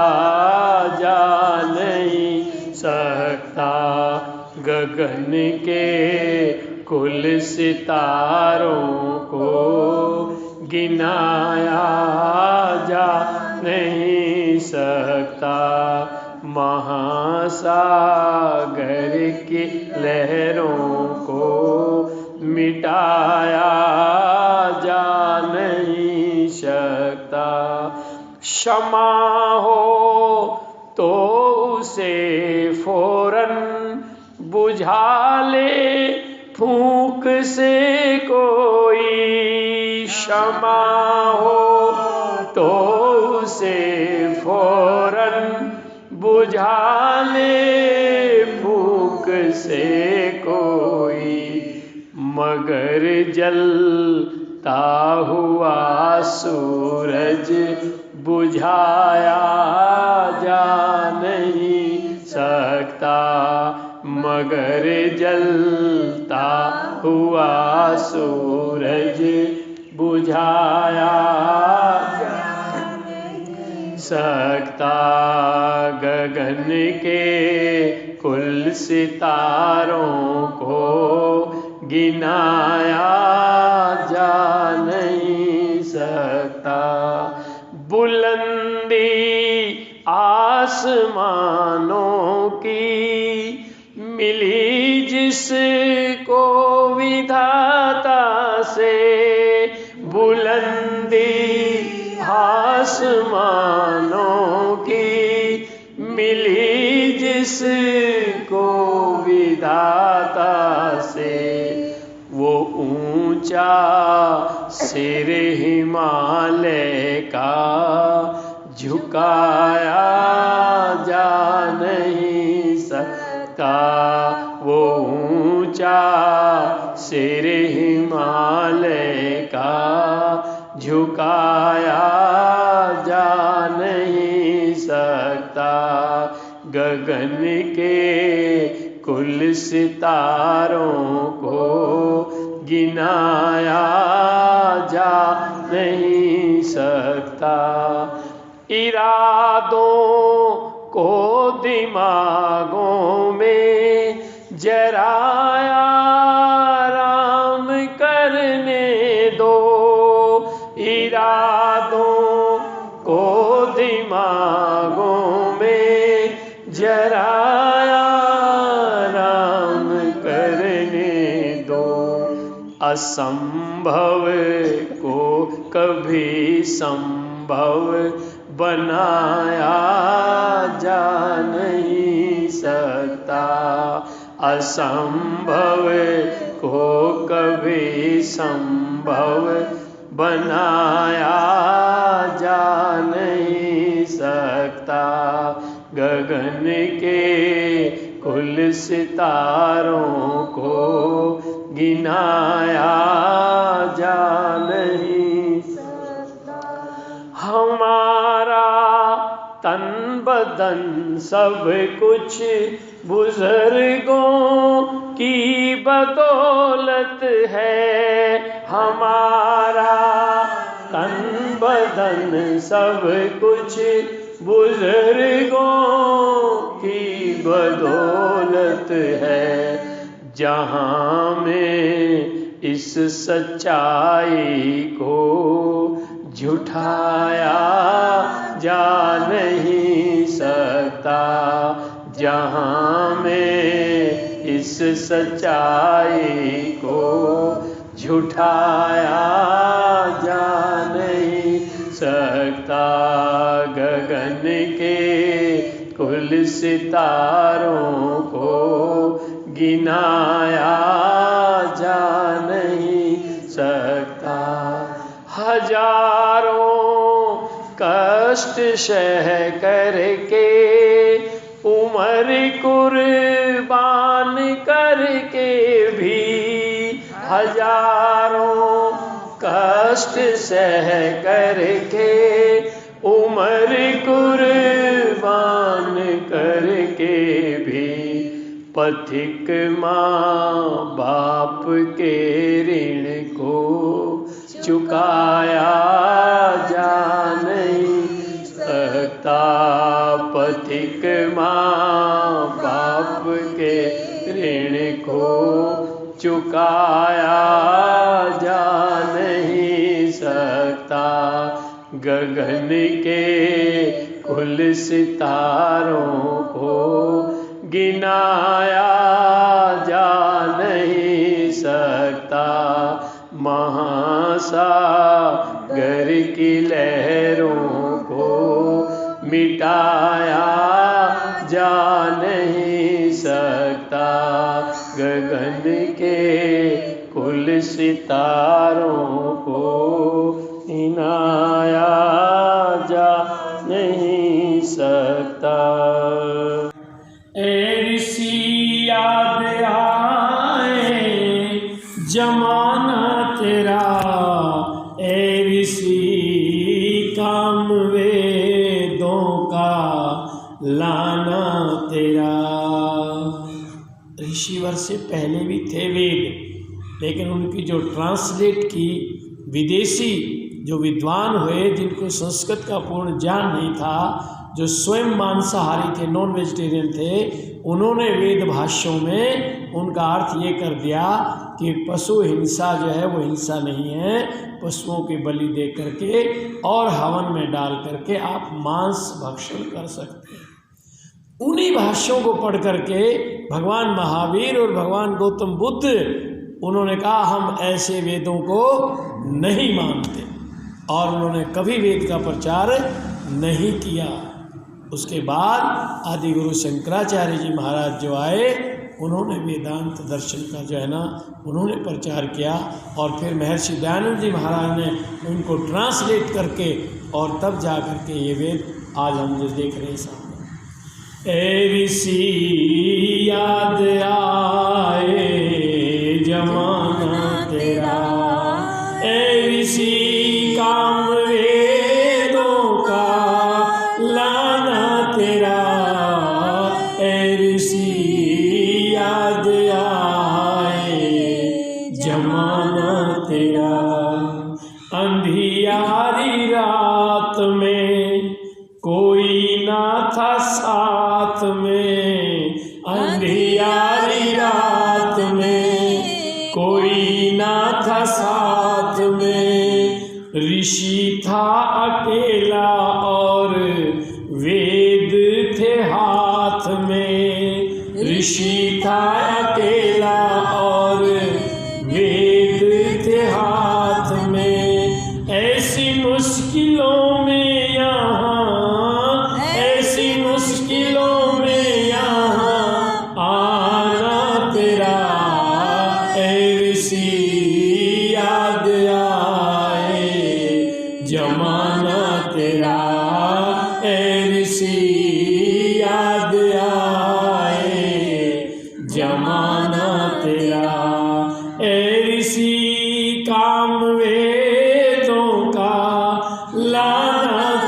जा नहीं सकता। गगन के कुल सितारों को गिनाया जा नहीं सकता, महासागर की लहरों को मिटाया जा नहीं सकता। क्षमा हो तो उसे फौरन बुझा ले फूंक से कोई, क्षमा हो तो उसे फौरन बुझा ले फूंक से कोई। मगर जलता हुआ सूरज बुझाया जा नहीं सकता, मगर जलता हुआ सूरज बुझाया जा नहीं सकता। गगन के कुल सितारों को गिनाया जा नहीं सकता। बुलंदी आसमानों की मिली जिसको विधाता से, बुलंदी आसमानों की मिली जिसको विधाता से। वो ऊंचा सिर हिमालय का झुकाया जा नहीं सकता, वो ऊंचा सिर हिमालय का झुकाया जा नहीं सकता। गगन के कुल सितारों को गिनाया जा नहीं सकता। इरादों को दिमागों में जरा आराम करने दो, इरादों को दिमागों में जरा आराम करने दो। असंभव को कभी संभव संभव बनाया जा नहीं सकता। असंभव को कभी संभव बनाया जा नहीं सकता। गगन के कुल सितारों को गिनाया जा नहीं सकता। हमारा तन बदन सब कुछ बुजुर्गों की बदौलत है। हमारा तन बदन सब कुछ बुजुर्गों की बदौलत है। जहाँ में इस सच्चाई को झुठाया जा नहीं सकता। जहाँ में इस सच्चाई को झुठाया जा नहीं सकता। गगन के कुल सितारों को गिनाया जा नहीं सकता। हजारों कष्ट सह करके उम्र कुर्बान करके भी, हजारों कष्ट सह करके उम्र कुर्बान करके भी, पथिक माँ बाप के ऋण को चुकाया जा नहीं सकता। पथिक माँ बाप के ऋण को चुकाया जा नहीं सकता। गगन के कुल सितारों को गिनाया जा नहीं सकता। महासागर की लहरों को मिटाया जा नहीं सकता। गगन के कुल सितारों को गिनाया जा नहीं सकता। ऐसी याद आए जमाना तेरा, ऐसी काम वेदों का लाना तेरा। ऋषिवर से पहले भी थे वेद, लेकिन उनकी जो ट्रांसलेट की विदेशी जो विद्वान हुए, जिनको संस्कृत का पूर्ण ज्ञान नहीं था, जो स्वयं मांसाहारी थे, नॉन वेजिटेरियन थे, उन्होंने वेद भाष्यों में उनका अर्थ ये कर दिया कि पशु हिंसा जो है वो हिंसा नहीं है। पशुओं की बलि दे करके और हवन में डाल करके आप मांस भक्षण कर सकते हैं। उन्हीं भाष्यों को पढ़ करके भगवान महावीर और भगवान गौतम बुद्ध उन्होंने कहा हम ऐसे वेदों को नहीं मानते, और उन्होंने कभी वेद का प्रचार नहीं किया। उसके बाद आदि गुरु शंकराचार्य जी महाराज जो आए, उन्होंने वेदांत दर्शन का जो है ना उन्होंने प्रचार किया, और फिर महर्षि दयानंद जी महाराज ने उनको ट्रांसलेट करके और तब जा करके ये वेद आज हम जो देख रहे हैं सामने। ए ऋषि याद आए जमाना तेरा, ए ऋषि काम वेदों का लाना तेरा, ए ऋषि याद आए जमाना तेरा। अंधियारी रात में कोई ना था साथ में, अंधियारी रात में कोई ना था साथ में। ऋषि था अकेला और वेद थे हाथ में, ऋषि था अकेला और वेद थे हाथ में। ऐसी मुश्किलों में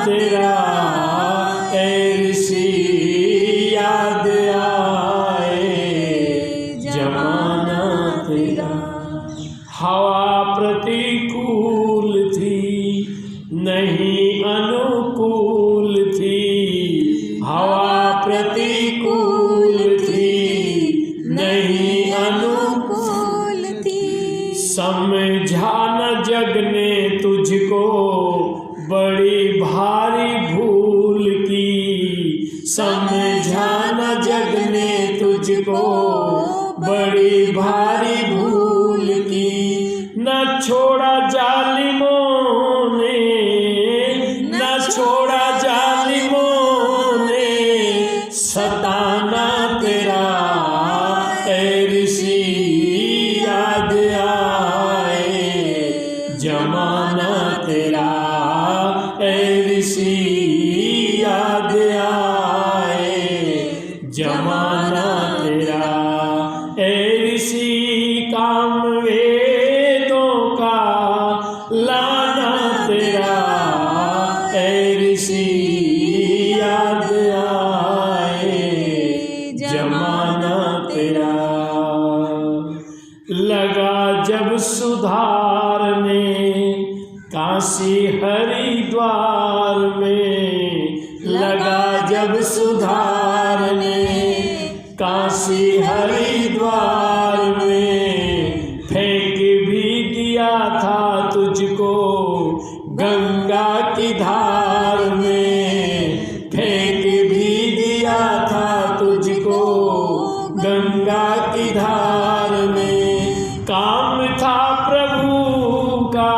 तेरा ए ऋषि याद आए, जमाना तेरा। हवा प्रतिकूल थी नहीं अनुकूल थी, हवा प्रतिकूल थी नहीं अनुकूल थी। समझा न जग ने तुझको बड़ी भारी भूल की, समझा न जग ने तुझको बड़ी भारी भूल की। न छोड़ा जालिमों ने, न छोड़ा जालिमों ने सताना तेरा ए ऋषि याद आए, जमाना तेरा ए ऋषि याद आए, जमाना तेरा ए ऋषि। काम वेदों का लाना तेरा ए ऋषि याद आए, जमाना तेरा। लगा जब सुधारने काशी हरिद्वार में, लगा जब सुधारने काशी हरिद्वार में। फेंक भी दिया था तुझको गंगा की धार में, फेंक भी दिया था तुझको गंगा की धार में। काम था प्रभु का,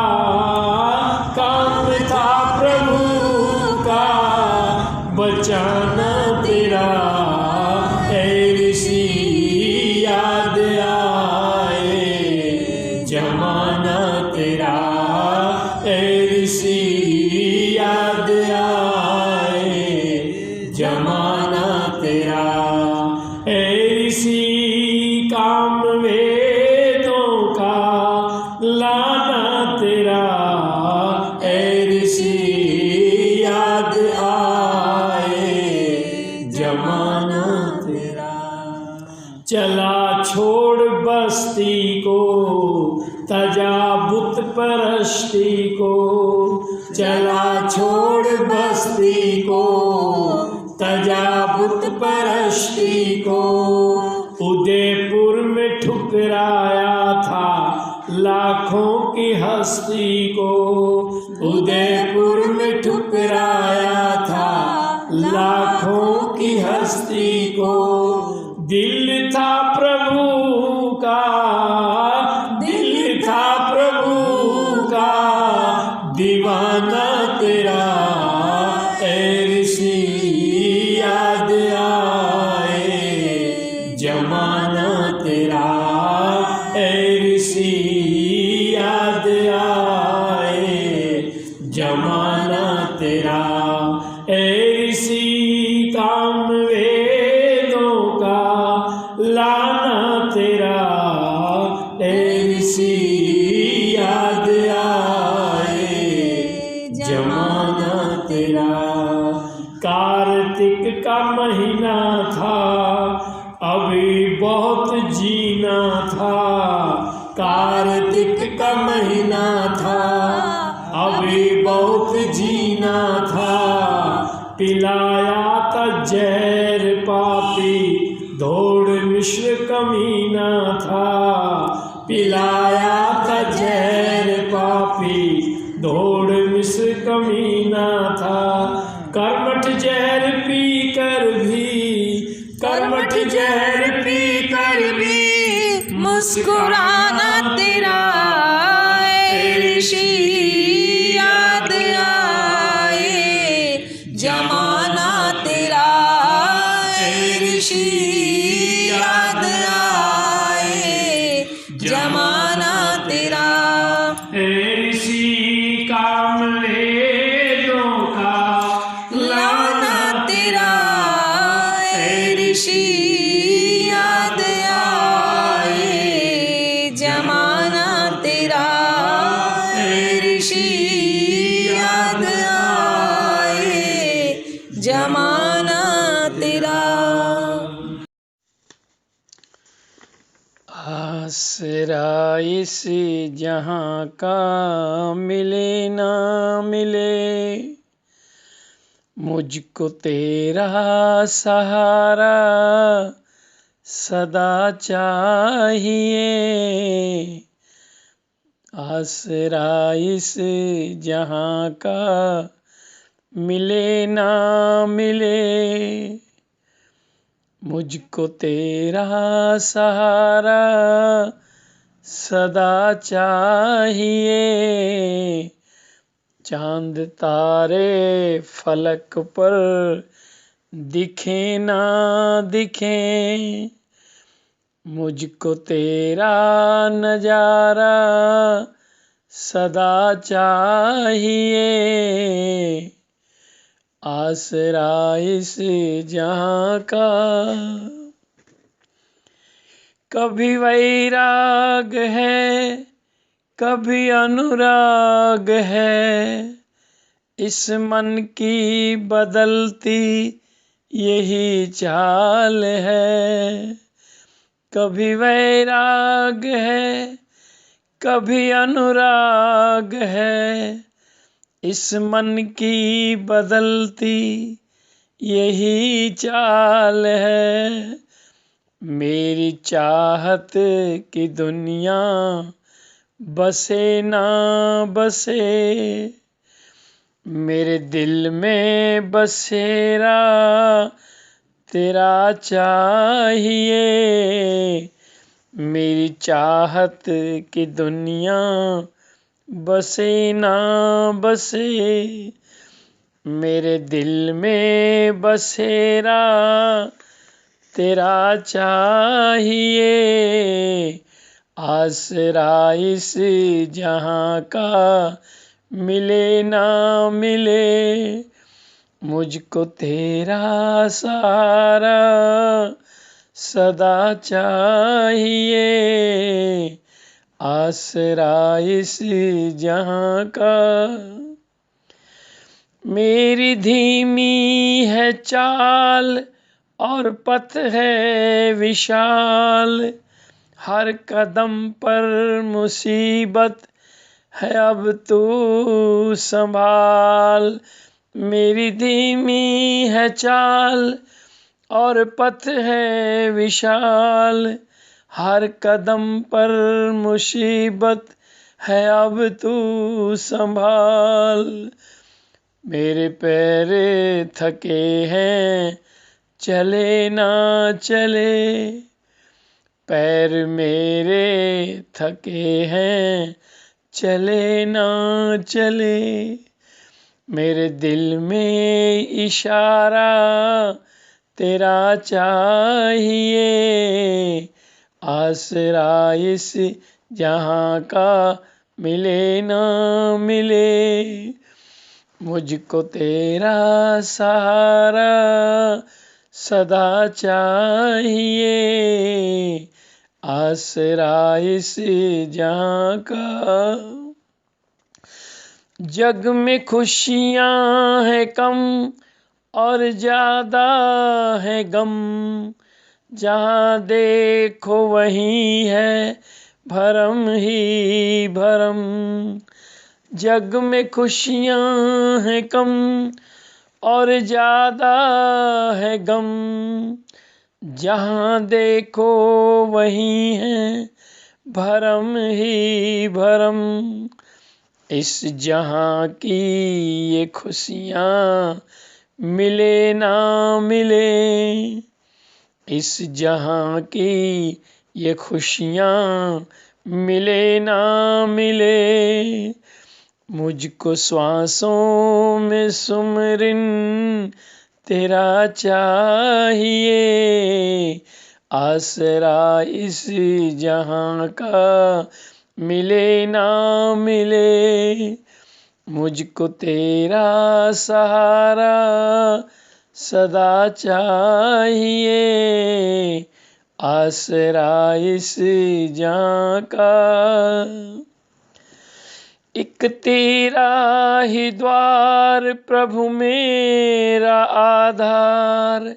काम था प्रभु का बचाना तेरा ए ऋषि याद आए, जमाना तेरा ए ऋषि याद आए, जमाना तेरा ए ऋषि। काम वेदों का लाना तेरा ए ऋषि याद आए, जमाना तेरा। चला छोड़ बस्ती को तजा बुत परस्ती को, चला छोड़ बस्ती को तजा बुत परस्ती को। उदयपुर में ठुकराया था लाखों की हस्ती को, उदयपुर में ठुकराया था लाखों की हस्ती को। दिल था प्रभु का, दिल था प्रभु का दीवाना तेरा ए ऋषि याद आए, जमाना तेरा ए ऋषि याद आए, जमाना तेरा ए ऋषि। काम वेदों का लाना तेरा ए ऋषि याद आए, जमाना तेरा। कार्तिक का महीना था अभी बहुत जीना था, कार्तिक का महीना था अभी बहुत जीना था। पिलाया था जहर पापी धोड़ मिश्र कमीना था, पिलाया था जहर पापी धोड़ मिश्र कमीना था। कर्मठ जहर पी कर भी, कर्मठ जहर पी कर भी मुस्कुराना तेरा ए ऋषि याद आए, जमाना तेरा ए ऋषि याद आए, जमाना तेरा ए ऋषि। काम वेदों का लाना तेरा ए ऋषि याद आए, जमाना तेरा ए ऋषि याद आए। जमाना तेरा। आसरा इस जहां का मिले ना मिले, मुझको तेरा सहारा सदा चाहिए। आसरा इस जहां का मिले ना मिले, मुझको तेरा सहारा सदा चाहिए। चांद तारे फलक पर दिखे ना दिखे, मुझको तेरा नजारा सदा चाहिए। आसरा इस जहां का। कभी वैराग है, कभी अनुराग है, इस मन की बदलती यही चाल है। कभी वैराग है, कभी अनुराग है, इस मन की बदलती यही चाल है। मेरी चाहत की दुनिया बसे ना बसे, मेरे दिल में बसेरा तेरा चाहिए। मेरी चाहत की दुनिया बसे ना बसे, मेरे दिल में बसेरा तेरा चाहिए। आसरा इस जहां का मिले ना मिले, मुझको तेरा सहारा सदा चाहिए। आसरा इस जहां का। मेरी धीमी है चाल और पथ है विशाल, हर कदम पर मुसीबत है अब तू संभाल। मेरी धीमी है चाल और पथ है विशाल, हर कदम पर मुसीबत है अब तू संभाल। मेरे पैर थके हैं चले ना चले, पैर मेरे थके हैं चले ना चले, मेरे दिल में इशारा तेरा चाहिए। आसरा इस जहां का मिले ना मिले, मुझको तेरा सहारा सदा चाहिए। आसरा इस जहां का। जग में खुशियां हैं कम और ज्यादा है गम, जहां देखो वहीं है भरम ही भरम। जग में खुशियां हैं कम और ज्यादा है गम, जहां देखो वहीं है भरम ही भरम। इस जहां की ये खुशियां मिले ना मिले, इस जहां की ये खुशियां मिले ना मिले, मुझको श्वासों में सुमरिन तेरा चाहिए। आसरा इस जहां का मिले ना मिले, मुझको तेरा सहारा सदा चाहिए। आसरा इस जहां का। एक तेरा ही द्वार प्रभु मेरा आधार,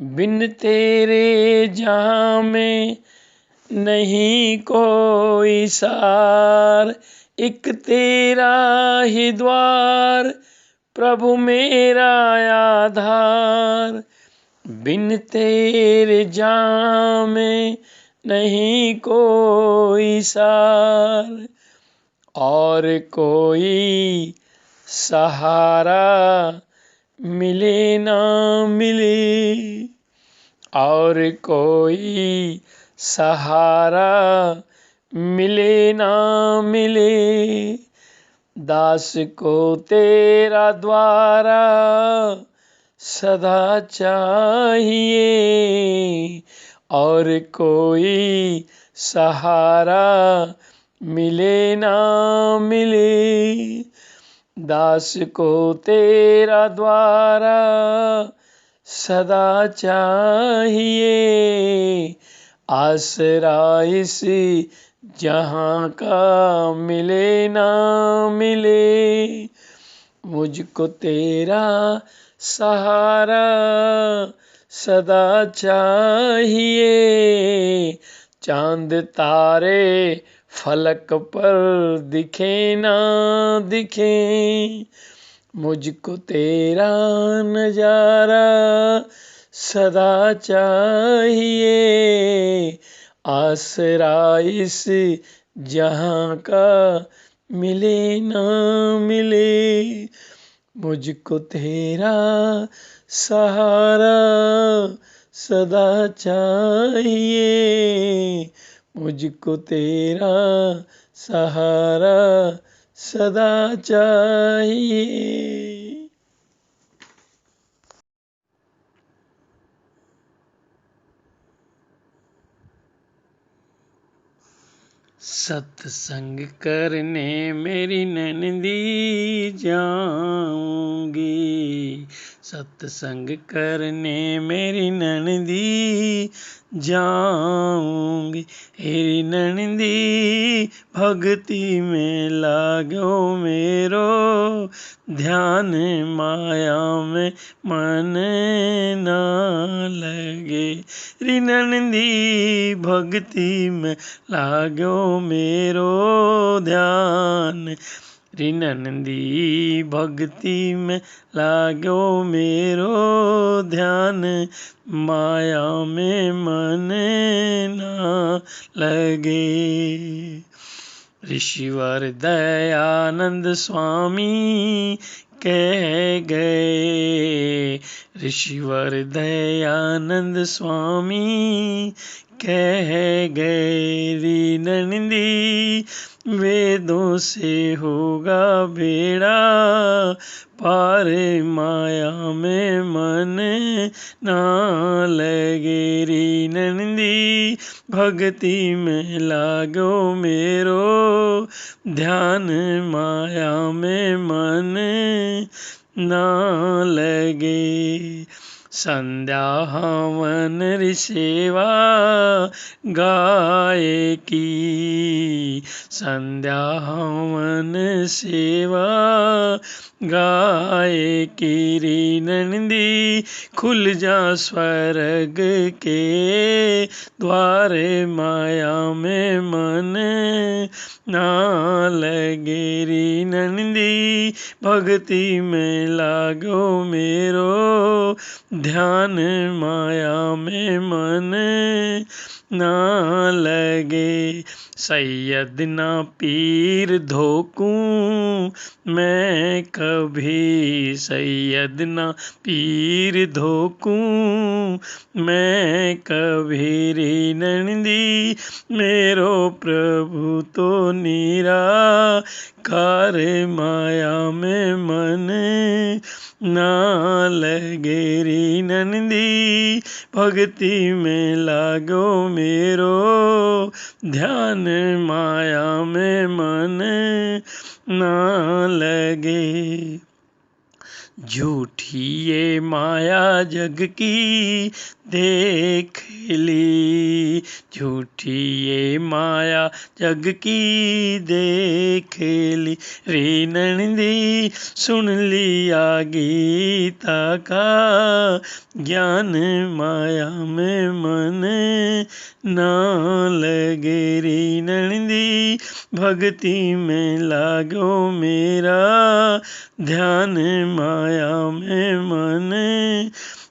बिन तेरे जहाँ में नहीं कोई सार। एक तेरा ही द्वार प्रभु मेरा आधार, बिन तेरे जहाँ में नहीं कोई सार। और कोई सहारा मिले ना मिले, और कोई सहारा मिले ना मिले, दास को तेरा द्वारा सदा चाहिए। और कोई सहारा मिले ना मिले, दास को तेरा द्वारा सदा चाहिए। आसरा इस जहाँ का मिले ना मिले, मुझको तेरा सहारा सदा चाहिए। चांद तारे फलक पर दिखे ना दिखे, मुझको तेरा नजारा सदा चाहिए। आसरा इस जहाँ का मिले ना मिले, मुझको तेरा सहारा सदा चाहिए। मुझको तेरा सहारा सदा चाहिए। सत्संग करने मेरी नंदी जाऊंगी, सत्संग करने मेरी नंदी जाऊंगी। हेरी नंदी भक्ति में लागो मेरो, ध्यान माया में मन ना लगे। री नंदी भक्ति में लागो मेरो ध्यान, री नंदी भक्ति में लागो मेरो ध्यान, माया में मन ना लगे। ऋषिवर दयानंद स्वामी कह गए, ऋषिवर दयानंद स्वामी कह गए। री नंदी वेदों से होगा बेड़ा पार, माया में मन ना लगे। री नंदी भक्ति में लागो मेरो ध्यान, माया में मन ना लगे। संध्या हवन रि सेवा गाय की, संध्या हवन सेवा गाय की। री नंदी खुल जा स्वर्ग के द्वार, माया में मन ना लगे। री नंदी भक्ति में लागो मेरो ध्यान, माया में मन ना लगे। सैयदना पीर धोकूं मैं कभी, सैयदना पीर धोकूं मैं कभी। री नंदी मेरो प्रभु तो निराकार, माया में मन ना लगे। री नंदी भक्ति में लागो मेरो ध्यान, माया में मन ना लगे। झूठी ये माया जग की देख ली, झूठी ये माया जग की देख ली। रे नंदी सुन लिया गीता का ज्ञान, माया में मन ना लगे। रे नंदी भक्ति में लागो मेरा ध्यान, माया में मन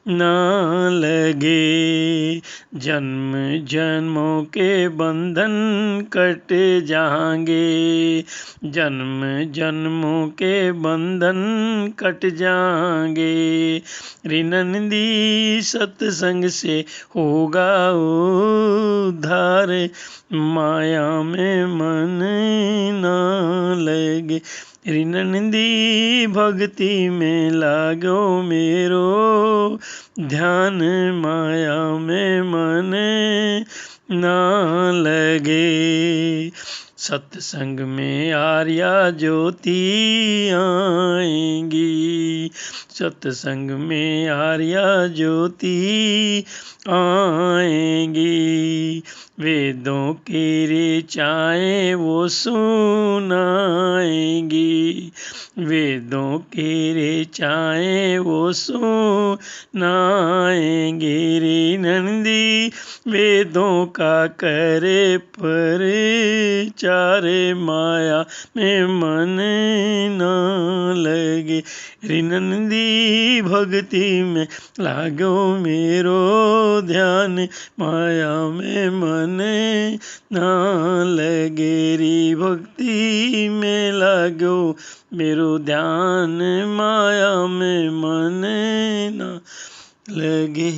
ना लगे। जन्म जन्मों के बंधन कट जाएंगे, जन्म जन्मों के बंधन कट जाएंगे। रे नंदी सत्संग से होगा उद्धार, माया में मन ना लगे। रे नंदी भक्ति में लागो मेरो ध्यान, माया में मन ना लगे। सत्संग में आर्या ज्योति आएंगी, सत्संग में आर्या ज्योति आएंगी। वेदों की ऋचाएँ वो सुनाएंगी, वेदों की ऋचाएँ वो सुनाएंगी। रे नंदी वेदों का करे प्रचार, माया में मन ना लगे। रे नंदी भक्ति में लागो मेरो ध्यान, माया में मन ना लगे। रे भक्ति में लागो मेरो ध्यान, माया में मन ना लगे।